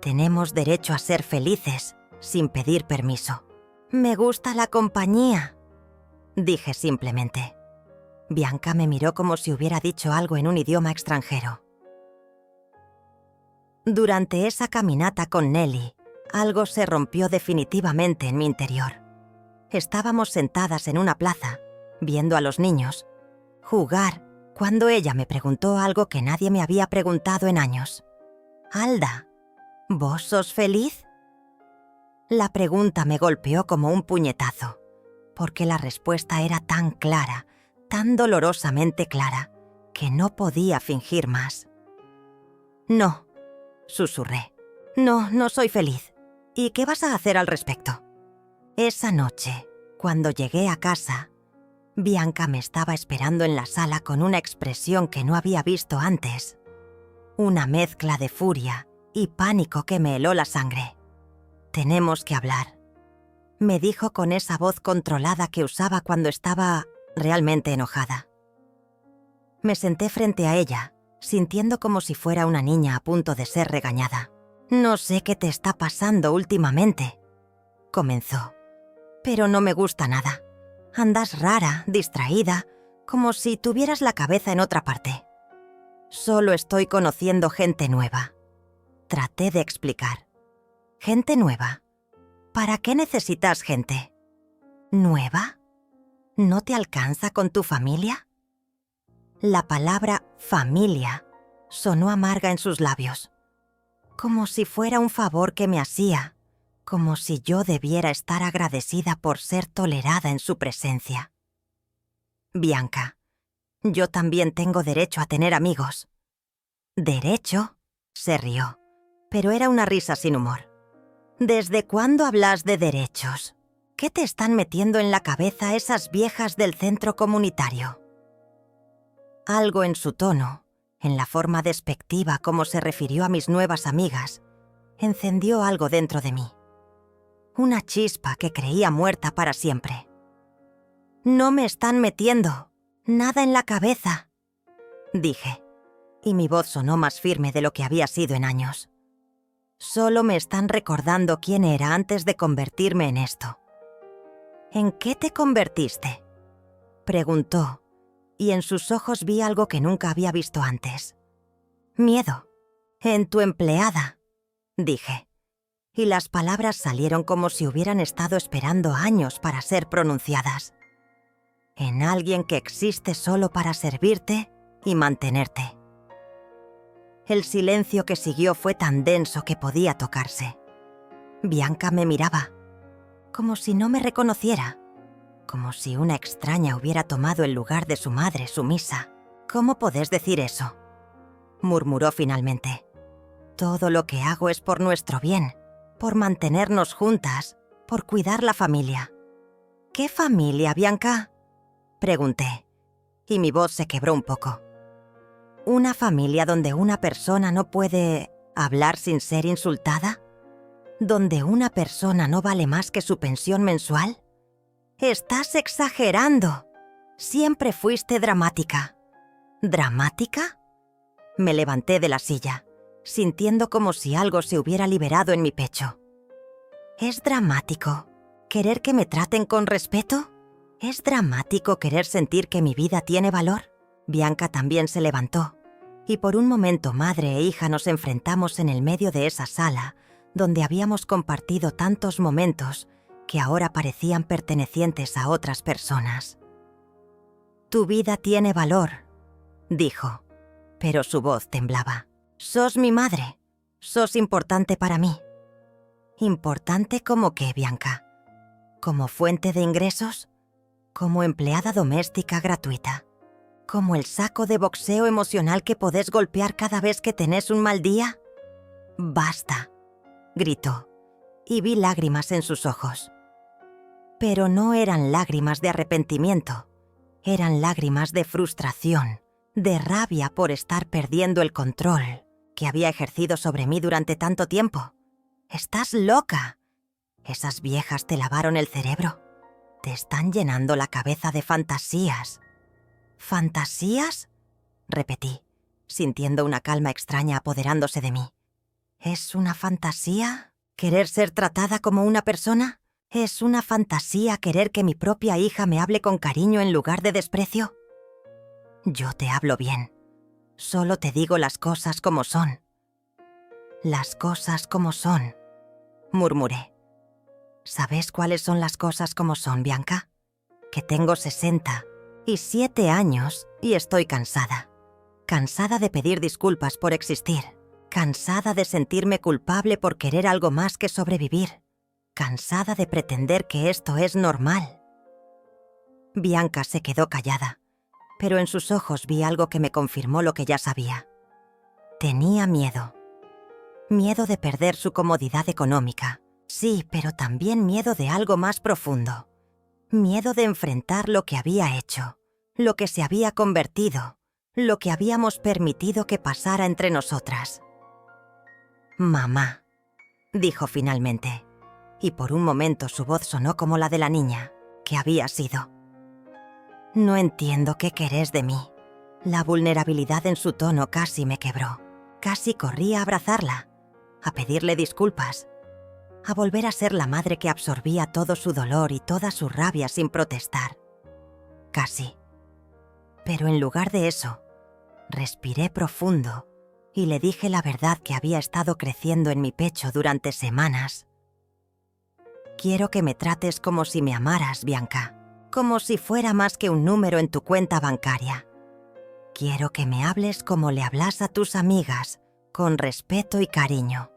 «Tenemos derecho a ser felices sin pedir permiso». «Me gusta la compañía», dije simplemente. Bianca me miró como si hubiera dicho algo en un idioma extranjero. Durante esa caminata con Nelly, algo se rompió definitivamente en mi interior. Estábamos sentadas en una plaza, viendo a los niños jugar, cuando ella me preguntó algo que nadie me había preguntado en años. «Alda, ¿vos sos feliz?». La pregunta me golpeó como un puñetazo, porque la respuesta era tan clara, tan dolorosamente clara, que no podía fingir más. «No», susurré. «No, no soy feliz. ¿Y qué vas a hacer al respecto?». Esa noche, cuando llegué a casa, Bianca me estaba esperando en la sala con una expresión que no había visto antes. Una mezcla de furia y pánico que me heló la sangre. «Tenemos que hablar», me dijo con esa voz controlada que usaba cuando estaba realmente enojada. Me senté frente a ella, sintiendo como si fuera una niña a punto de ser regañada. «No sé qué te está pasando últimamente», comenzó, «pero no me gusta nada. Andas rara, distraída, como si tuvieras la cabeza en otra parte». «Solo estoy conociendo gente nueva», traté de explicar. «¿Gente nueva? ¿Para qué necesitas gente?». ¿Nueva? ¿No te alcanza con tu familia? La palabra familia sonó amarga en sus labios, como si fuera un favor que me hacía, como si yo debiera estar agradecida por ser tolerada en su presencia. Bianca, yo también tengo derecho a tener amigos. ¿Derecho? Se rió, pero era una risa sin humor. ¿Desde cuándo hablas de derechos? ¿Qué te están metiendo en la cabeza esas viejas del centro comunitario? Algo en su tono, en la forma despectiva como se refirió a mis nuevas amigas, encendió algo dentro de mí. Una chispa que creía muerta para siempre. «No me están metiendo nada en la cabeza», dije, y mi voz sonó más firme de lo que había sido en años. «Solo me están recordando quién era antes de convertirme en esto». «¿En qué te convertiste?», preguntó, y en sus ojos vi algo que nunca había visto antes. «Miedo. En tu empleada», dije, y las palabras salieron como si hubieran estado esperando años para ser pronunciadas. «En alguien que existe solo para servirte y mantenerte». El silencio que siguió fue tan denso que podía tocarse. Bianca me miraba, como si no me reconociera, como si una extraña hubiera tomado el lugar de su madre sumisa. «¿Cómo podés decir eso?», murmuró finalmente. «Todo lo que hago es por nuestro bien, por mantenernos juntas, por cuidar la familia». «¿Qué familia, Bianca?», pregunté, y mi voz se quebró un poco. ¿Una familia donde una persona no puede hablar sin ser insultada? ¿Donde una persona no vale más que su pensión mensual? «Estás exagerando. Siempre fuiste dramática». ¿Dramática? Me levanté de la silla, sintiendo como si algo se hubiera liberado en mi pecho. ¿Es dramático querer que me traten con respeto? ¿Es dramático querer sentir que mi vida tiene valor? Bianca también se levantó, y por un momento madre e hija nos enfrentamos en el medio de esa sala, donde habíamos compartido tantos momentos que ahora parecían pertenecientes a otras personas. «Tu vida tiene valor», dijo, pero su voz temblaba. «Sos mi madre. Sos importante para mí». ¿Importante como qué, Bianca? ¿Como fuente de ingresos? ¿Como empleada doméstica gratuita? ¿Como el saco de boxeo emocional que podés golpear cada vez que tenés un mal día? «Basta», gritó, y vi lágrimas en sus ojos. Pero no eran lágrimas de arrepentimiento, eran lágrimas de frustración, de rabia por estar perdiendo el control que había ejercido sobre mí durante tanto tiempo. «Estás loca. Esas viejas te lavaron el cerebro. Te están llenando la cabeza de fantasías». «¿Fantasías?», repetí, sintiendo una calma extraña apoderándose de mí. ¿Es una fantasía querer ser tratada como una persona? ¿Es una fantasía querer que mi propia hija me hable con cariño en lugar de desprecio? Yo te hablo bien. Solo te digo las cosas como son». «Las cosas como son», murmuré. ¿Sabes cuáles son las cosas como son, Bianca? Que tengo 67 años y estoy cansada. Cansada de pedir disculpas por existir. Cansada de sentirme culpable por querer algo más que sobrevivir. Cansada de pretender que esto es normal. Bianca se quedó callada, pero en sus ojos vi algo que me confirmó lo que ya sabía. Tenía miedo. Miedo de perder su comodidad económica. Sí, pero también miedo de algo más profundo. Miedo de enfrentar lo que había hecho, lo que se había convertido, lo que habíamos permitido que pasara entre nosotras. «Mamá», dijo finalmente, y por un momento su voz sonó como la de la niña que había sido. «No entiendo qué querés de mí». La vulnerabilidad en su tono casi me quebró. Casi corrí a abrazarla, a pedirle disculpas, a volver a ser la madre que absorbía todo su dolor y toda su rabia sin protestar. Casi. Pero en lugar de eso, respiré profundo y le dije la verdad que había estado creciendo en mi pecho durante semanas. Quiero que me trates como si me amaras, Bianca, como si fuera más que un número en tu cuenta bancaria. Quiero que me hables como le hablas a tus amigas, con respeto y cariño.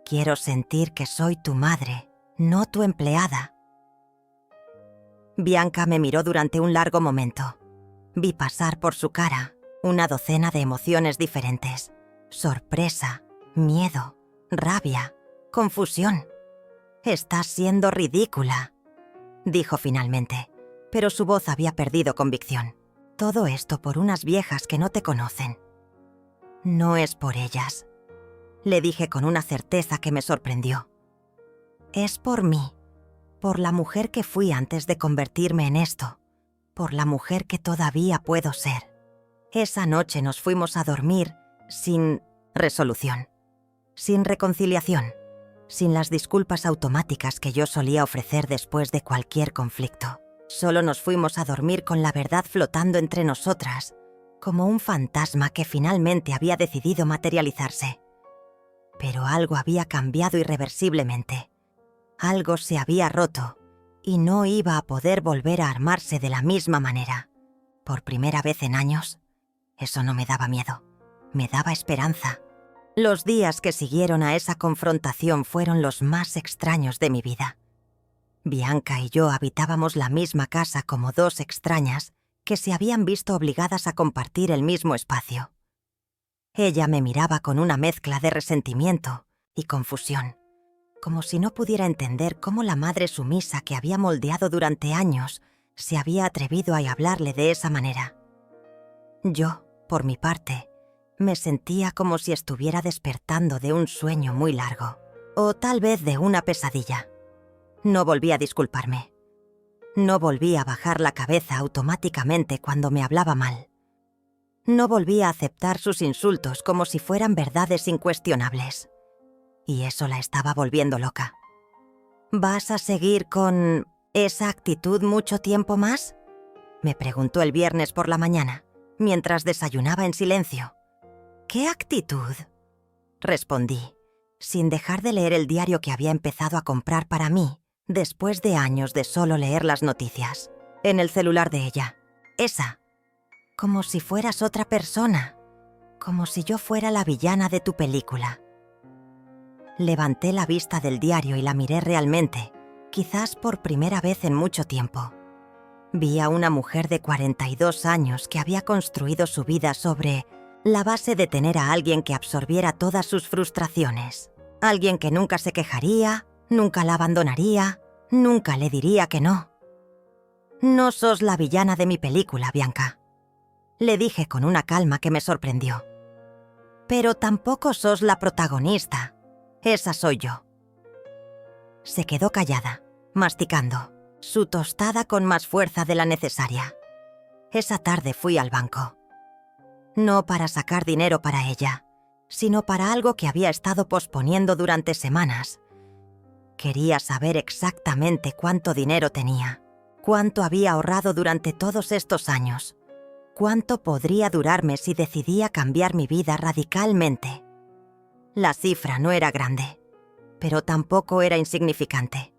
Quiero sentir que soy tu madre, no tu empleada. Bianca me miró durante un largo momento. Vi pasar por su cara una docena de emociones diferentes. Sorpresa, miedo, rabia, confusión. «Estás siendo ridícula», dijo finalmente, pero su voz había perdido convicción. «Todo esto por unas viejas que no te conocen». «No es por ellas», le dije con una certeza que me sorprendió. «Es por mí, por la mujer que fui antes de convertirme en esto, por la mujer que todavía puedo ser». Esa noche nos fuimos a dormir sin resolución, sin reconciliación, sin las disculpas automáticas que yo solía ofrecer después de cualquier conflicto. Solo nos fuimos a dormir con la verdad flotando entre nosotras, como un fantasma que finalmente había decidido materializarse. Pero algo había cambiado irreversiblemente. Algo se había roto y no iba a poder volver a armarse de la misma manera. Por primera vez en años, eso no me daba miedo, me daba esperanza. Los días que siguieron a esa confrontación fueron los más extraños de mi vida. Bianca y yo habitábamos la misma casa como dos extrañas que se habían visto obligadas a compartir el mismo espacio. Ella me miraba con una mezcla de resentimiento y confusión, como si no pudiera entender cómo la madre sumisa que había moldeado durante años se había atrevido a hablarle de esa manera. Yo, por mi parte, me sentía como si estuviera despertando de un sueño muy largo, o tal vez de una pesadilla. No volví a disculparme. No volví a bajar la cabeza automáticamente cuando me hablaba mal. No volví a aceptar sus insultos como si fueran verdades incuestionables. Y eso la estaba volviendo loca. «¿Vas a seguir con esa actitud mucho tiempo más?», me preguntó el viernes por la mañana, mientras desayunaba en silencio. «¿Qué actitud?», respondí, sin dejar de leer el diario que había empezado a comprar para mí, después de años de solo leer las noticias, en el celular de ella. «Esa. Como si fueras otra persona. Como si yo fuera la villana de tu película». Levanté la vista del diario y la miré realmente, quizás por primera vez en mucho tiempo. Vi a una mujer de 42 años que había construido su vida sobre la base de tener a alguien que absorbiera todas sus frustraciones. Alguien que nunca se quejaría, nunca la abandonaría, nunca le diría que no. «No sos la villana de mi película, Bianca», le dije con una calma que me sorprendió. «Pero tampoco sos la protagonista. Esa soy yo». Se quedó callada, masticando, su tostada con más fuerza de la necesaria. Esa tarde fui al banco. No para sacar dinero para ella, sino para algo que había estado posponiendo durante semanas. Quería saber exactamente cuánto dinero tenía, cuánto había ahorrado durante todos estos años, cuánto podría durarme si decidía cambiar mi vida radicalmente. La cifra no era grande, pero tampoco era insignificante.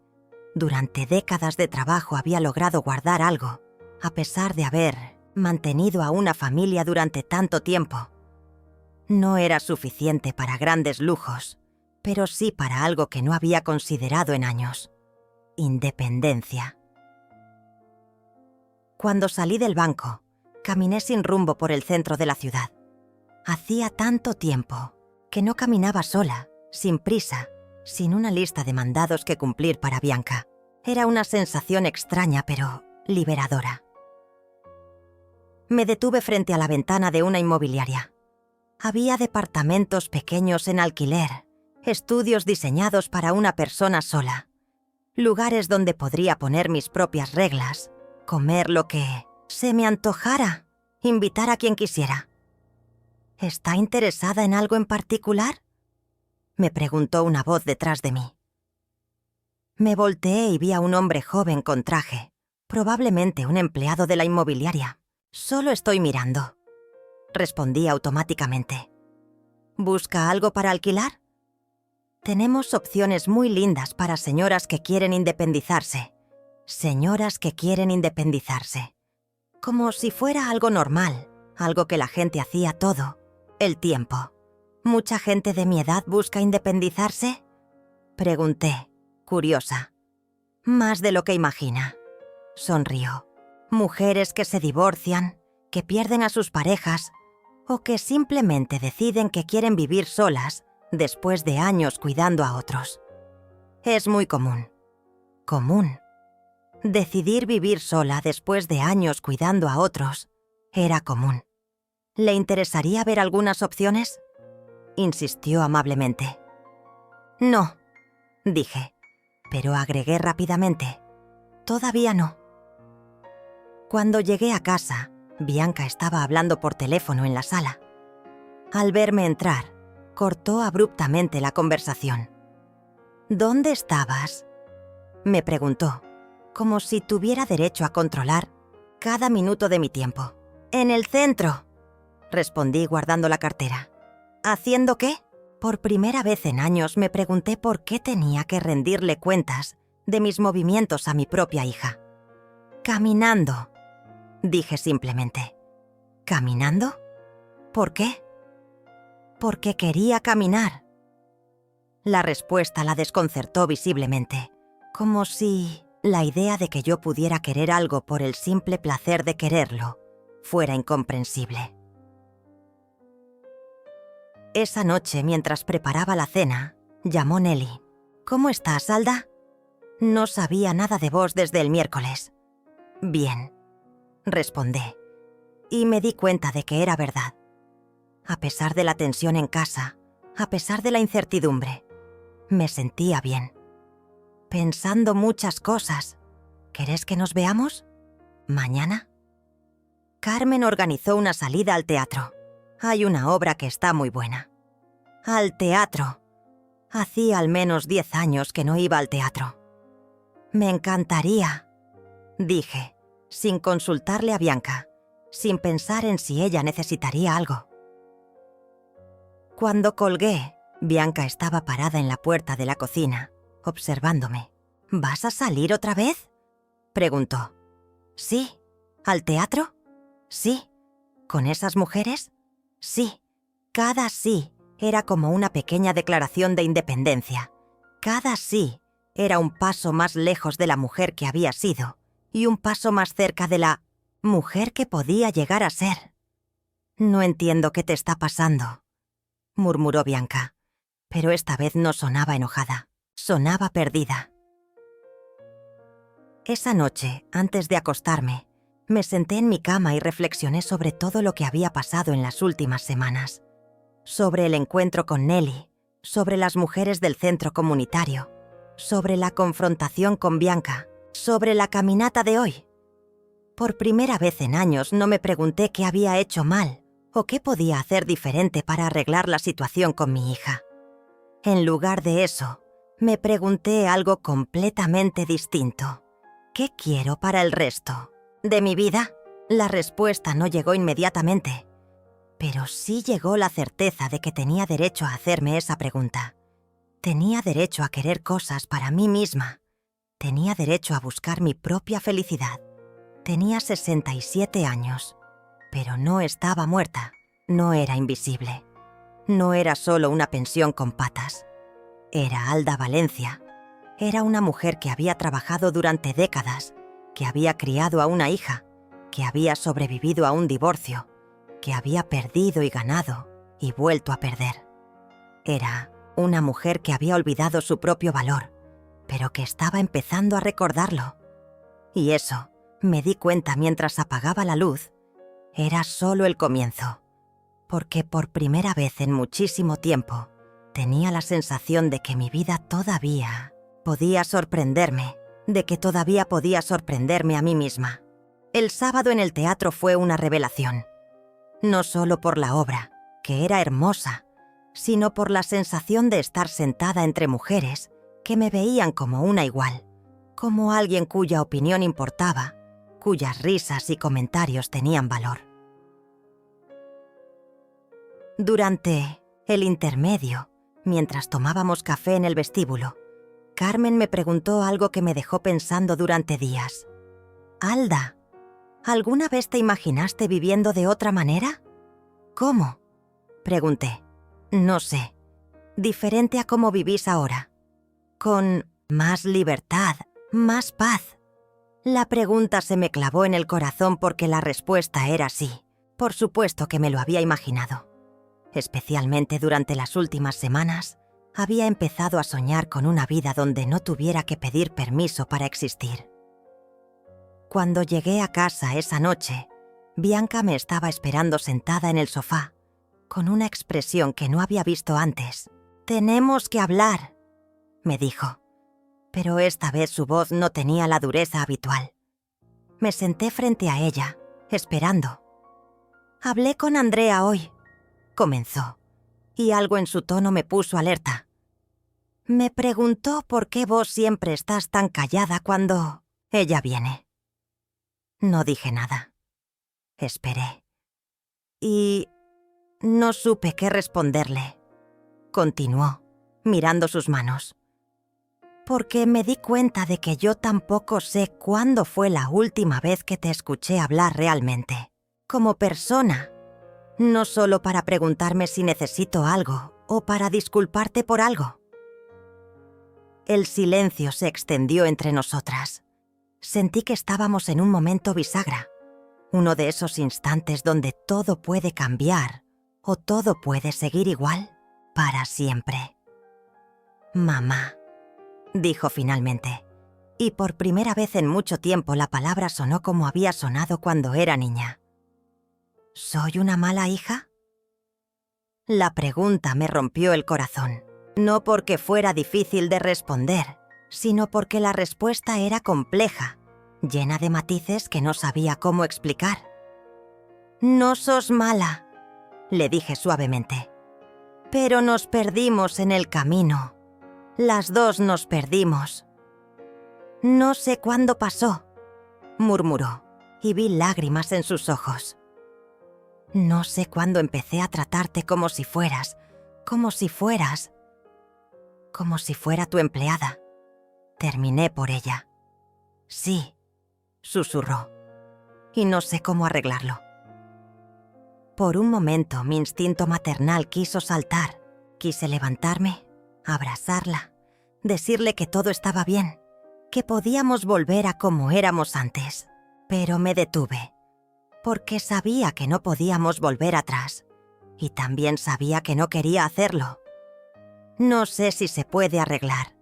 Durante décadas de trabajo había logrado guardar algo, a pesar de haber mantenido a una familia durante tanto tiempo. No era suficiente para grandes lujos, pero sí para algo que no había considerado en años: independencia. Cuando salí del banco, caminé sin rumbo por el centro de la ciudad. Hacía tanto tiempo que no caminaba sola, sin prisa, sin una lista de mandados que cumplir para Bianca. Era una sensación extraña, pero liberadora. Me detuve frente a la ventana de una inmobiliaria. Había departamentos pequeños en alquiler, estudios diseñados para una persona sola, lugares donde podría poner mis propias reglas, comer lo que se me antojara, invitar a quien quisiera. «¿Está interesada en algo en particular?», me preguntó una voz detrás de mí. Me volteé y vi a un hombre joven con traje, probablemente un empleado de la inmobiliaria. «Solo estoy mirando», respondí automáticamente. «¿Busca algo para alquilar?». Tenemos opciones muy lindas para señoras que quieren independizarse. Señoras que quieren independizarse. Como si fuera algo normal, algo que la gente hacía todo el tiempo. ¿Mucha gente de mi edad busca independizarse?, pregunté, curiosa. Más de lo que imagina, sonrió. Mujeres que se divorcian, que pierden a sus parejas o que simplemente deciden que quieren vivir solas después de años cuidando a otros. Es muy común. Común. Decidir vivir sola después de años cuidando a otros era común. ¿Le interesaría ver algunas opciones?, insistió amablemente. No, dije, pero agregué rápidamente. Todavía no. Cuando llegué a casa, Bianca estaba hablando por teléfono en la sala. Al verme entrar, cortó abruptamente la conversación. ¿Dónde estabas?, me preguntó, como si tuviera derecho a controlar cada minuto de mi tiempo. En el centro, respondí guardando la cartera. ¿Haciendo qué? Por primera vez en años me pregunté por qué tenía que rendirle cuentas de mis movimientos a mi propia hija. Caminando, dije simplemente. ¿Caminando? ¿Por qué? Porque quería caminar. La respuesta la desconcertó visiblemente, como si la idea de que yo pudiera querer algo por el simple placer de quererlo fuera incomprensible. Esa noche, mientras preparaba la cena, llamó Nelly. ¿Cómo estás, Alda? No sabía nada de vos desde el miércoles. Bien, respondí, y me di cuenta de que era verdad. A pesar de la tensión en casa, a pesar de la incertidumbre, me sentía bien. Pensando muchas cosas. ¿Querés que nos veamos? ¿Mañana? Carmen organizó una salida al teatro. Hay una obra que está muy buena. Al teatro. Hacía al menos 10 años que no iba al teatro. Me encantaría, dije, sin consultarle a Bianca, sin pensar en si ella necesitaría algo. Cuando colgué, Bianca estaba parada en la puerta de la cocina, observándome. ¿Vas a salir otra vez?, preguntó. Sí. ¿Al teatro? Sí. ¿Con esas mujeres? Sí. Cada sí era como una pequeña declaración de independencia. Cada sí era un paso más lejos de la mujer que había sido y un paso más cerca de la mujer que podía llegar a ser. No entiendo qué te está pasando, murmuró Bianca, pero esta vez no sonaba enojada, sonaba perdida. Esa noche, antes de acostarme, me senté en mi cama y reflexioné sobre todo lo que había pasado en las últimas semanas. Sobre el encuentro con Nelly, sobre las mujeres del centro comunitario, sobre la confrontación con Bianca, sobre la caminata de hoy. Por primera vez en años no me pregunté qué había hecho mal o qué podía hacer diferente para arreglar la situación con mi hija. En lugar de eso, me pregunté algo completamente distinto. ¿Qué quiero para el resto de mi vida? La respuesta no llegó inmediatamente, pero sí llegó la certeza de que tenía derecho a hacerme esa pregunta. Tenía derecho a querer cosas para mí misma. Tenía derecho a buscar mi propia felicidad. Tenía 67 años, pero no estaba muerta, no era invisible. No era solo una pensión con patas. Era Alda Valencia. Era una mujer que había trabajado durante décadas, que había criado a una hija, que había sobrevivido a un divorcio, que había perdido y ganado y vuelto a perder. Era una mujer que había olvidado su propio valor, pero que estaba empezando a recordarlo. Y eso, me di cuenta mientras apagaba la luz, era solo el comienzo, porque por primera vez en muchísimo tiempo tenía la sensación de que mi vida todavía podía sorprenderme, de que todavía podía sorprenderme a mí misma. El sábado en el teatro fue una revelación. No solo por la obra, que era hermosa, sino por la sensación de estar sentada entre mujeres que me veían como una igual, como alguien cuya opinión importaba, cuyas risas y comentarios tenían valor. Durante el intermedio, Mientras tomábamos café en el vestíbulo, Carmen me preguntó algo que me dejó pensando durante días. «Alda, ¿alguna vez te imaginaste viviendo de otra manera?» «¿Cómo?», pregunté. «No sé. Diferente a cómo vivís ahora. Con más libertad, más paz». La pregunta se me clavó en el corazón porque la respuesta era sí. Por supuesto que me lo había imaginado. Especialmente durante las últimas semanas, había empezado a soñar con una vida donde no tuviera que pedir permiso para existir. Cuando llegué a casa esa noche, Bianca me estaba esperando sentada en el sofá, con una expresión que no había visto antes. «Tenemos que hablar», me dijo, pero esta vez su voz no tenía la dureza habitual. Me senté frente a ella, esperando. «Hablé con Andrea hoy», comenzó, y algo en su tono me puso alerta. «Me preguntó por qué vos siempre estás tan callada cuando ella viene». No dije nada. Esperé. Y no supe qué responderle. Continuó, mirando sus manos. «Porque me di cuenta de que yo tampoco sé cuándo fue la última vez que te escuché hablar realmente, como persona, no solo para preguntarme si necesito algo o para disculparte por algo». El silencio se extendió entre nosotras. Sentí que estábamos en un momento bisagra, uno de esos instantes donde todo puede cambiar o todo puede seguir igual para siempre. «Mamá», dijo finalmente, y por primera vez en mucho tiempo la palabra sonó como había sonado cuando era niña. ¿Soy una mala hija? La pregunta me rompió el corazón, no porque fuera difícil de responder, sino porque la respuesta era compleja, llena de matices que no sabía cómo explicar. «No sos mala», le dije suavemente, «pero nos perdimos en el camino. Las dos nos perdimos». «No sé cuándo pasó», murmuró, y vi lágrimas en sus ojos. «No sé cuándo empecé a tratarte como si fuera tu empleada. Terminé por ella». «Sí», susurró, «y no sé cómo arreglarlo». Por un momento mi instinto maternal quiso saltar. Quise levantarme, abrazarla, decirle que todo estaba bien, que podíamos volver a como éramos antes. Pero me detuve, porque sabía que no podíamos volver atrás, y también sabía que no quería hacerlo. «No sé si se puede arreglar»,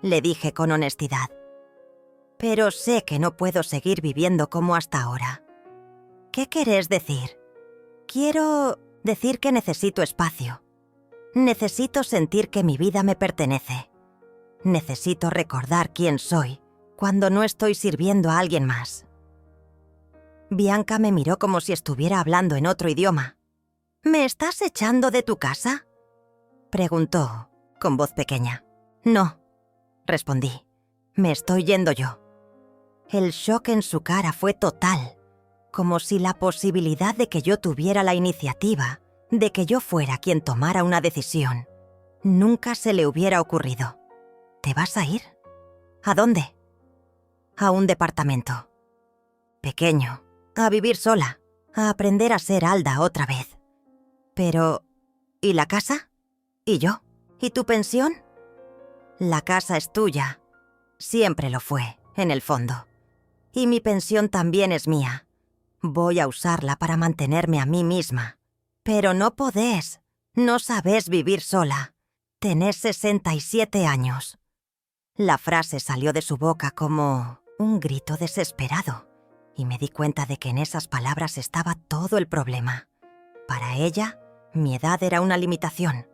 le dije con honestidad, «pero sé que no puedo seguir viviendo como hasta ahora». «¿Qué querés decir?» «Quiero decir que necesito espacio. Necesito sentir que mi vida me pertenece. Necesito recordar quién soy cuando no estoy sirviendo a alguien más». Bianca me miró como si estuviera hablando en otro idioma. «¿Me estás echando de tu casa?», preguntó, con voz pequeña. «No», respondí. «Me estoy yendo yo». El shock en su cara fue total, como si la posibilidad de que yo tuviera la iniciativa, de que yo fuera quien tomara una decisión, nunca se le hubiera ocurrido. «¿Te vas a ir? ¿A dónde?» «A un departamento. Pequeño, a vivir sola, a aprender a ser Alda otra vez». «Pero, ¿y la casa? ¿Y yo? ¿Y tu pensión?» «La casa es tuya. Siempre lo fue, en el fondo. Y mi pensión también es mía. Voy a usarla para mantenerme a mí misma. Pero no podés. No sabés vivir sola. Tenés 67 años». La frase salió de su boca como un grito desesperado, y me di cuenta de que en esas palabras estaba todo el problema. Para ella, mi edad era una limitación,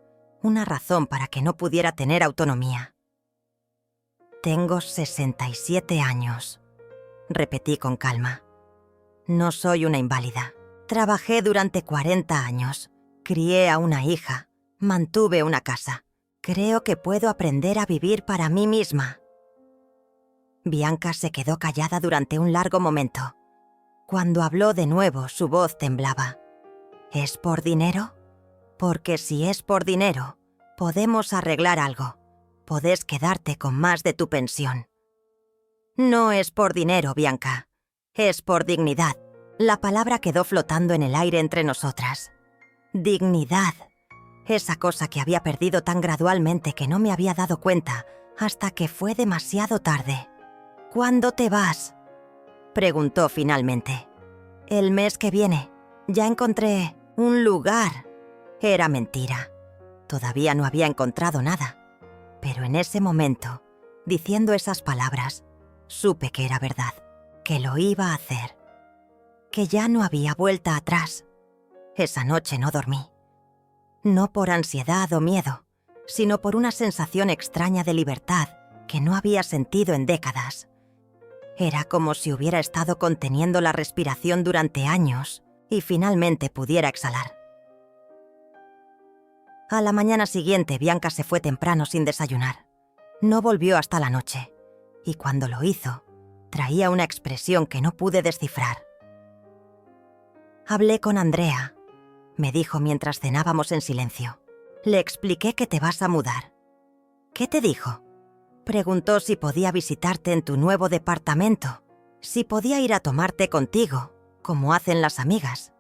una razón para que no pudiera tener autonomía. «Tengo 67 años», repetí con calma. «No soy una inválida. Trabajé durante 40 años. Crié a una hija. Mantuve una casa. Creo que puedo aprender a vivir para mí misma». Bianca se quedó callada durante un largo momento. Cuando habló de nuevo, su voz temblaba. «¿Es por dinero? Porque si es por dinero, Podemos arreglar algo. Podés quedarte con más de tu pensión. No es por dinero, Bianca. Es por dignidad. La palabra quedó flotando en el aire entre nosotras. Dignidad. Esa cosa que había perdido tan gradualmente que no me había dado cuenta hasta que fue demasiado tarde. ¿Cuándo te vas?, preguntó finalmente. El mes que viene. Ya encontré un lugar. Era mentira. Todavía no había encontrado nada. Pero en ese momento, diciendo esas palabras, supe que era verdad, que lo iba a hacer, que ya no había vuelta atrás. Esa noche no dormí. No por ansiedad o miedo, sino por una sensación extraña de libertad que no había sentido en décadas. Era como si hubiera estado conteniendo la respiración durante años y finalmente pudiera exhalar. A la mañana siguiente, Bianca se fue temprano sin desayunar. No volvió hasta la noche, y cuando lo hizo, traía una expresión que no pude descifrar. Hablé con Andrea, me dijo mientras cenábamos en silencio. Le expliqué que te vas a mudar. ¿Qué te dijo? Preguntó si podía visitarte en tu nuevo departamento, si podía ir a tomarte contigo, como hacen las amigas.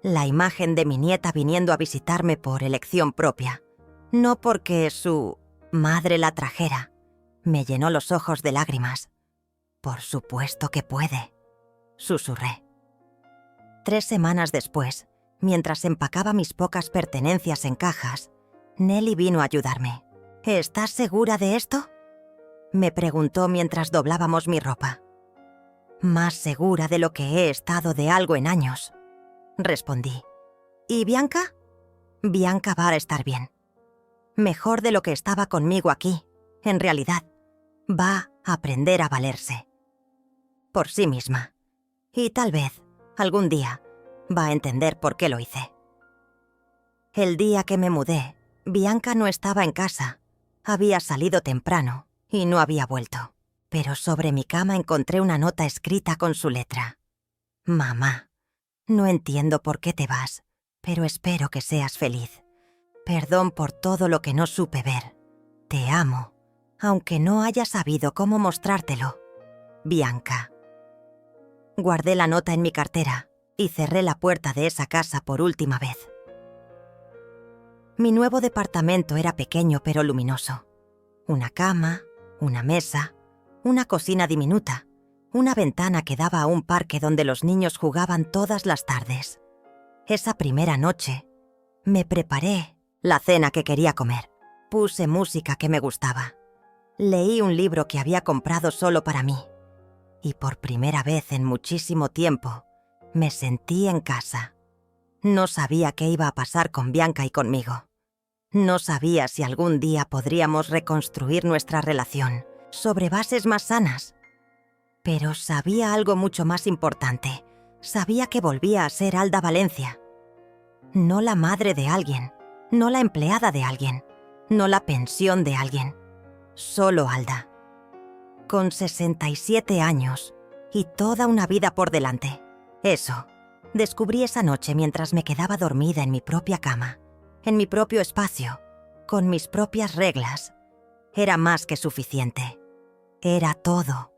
La imagen de mi nieta viniendo a visitarme por elección propia, no porque su madre la trajera, me llenó los ojos de lágrimas. Por supuesto que puede, susurré. 3 semanas después, mientras empacaba mis pocas pertenencias en cajas, Nelly vino a ayudarme. ¿Estás segura de esto?, me preguntó mientras doblábamos mi ropa. Más segura de lo que he estado de algo en años, respondí. ¿Y Bianca? Bianca va a estar bien. Mejor de lo que estaba conmigo aquí, en realidad. Va a aprender a valerse. Por sí misma. Y tal vez, algún día, va a entender por qué lo hice. El día que me mudé, Bianca no estaba en casa. Había salido temprano y no había vuelto. Pero sobre mi cama encontré una nota escrita con su letra. Mamá, no entiendo por qué te vas, pero espero que seas feliz. Perdón por todo lo que no supe ver. Te amo, aunque no haya sabido cómo mostrártelo. Bianca. Guardé la nota en mi cartera y cerré la puerta de esa casa por última vez. Mi nuevo departamento era pequeño pero luminoso. Una cama, una mesa, una cocina diminuta, una ventana que daba a un parque donde los niños jugaban todas las tardes. Esa primera noche, me preparé la cena que quería comer. Puse música que me gustaba. Leí un libro que había comprado solo para mí. Y por primera vez en muchísimo tiempo, me sentí en casa. No sabía qué iba a pasar con Bianca y conmigo. No sabía si algún día podríamos reconstruir nuestra relación sobre bases más sanas. Pero sabía algo mucho más importante. Sabía que volvía a ser Alda Valencia. No la madre de alguien, no la empleada de alguien, no la pensión de alguien. Solo Alda. Con 67 años y toda una vida por delante. Eso, descubrí esa noche mientras me quedaba dormida en mi propia cama, en mi propio espacio, con mis propias reglas. Era más que suficiente. Era todo.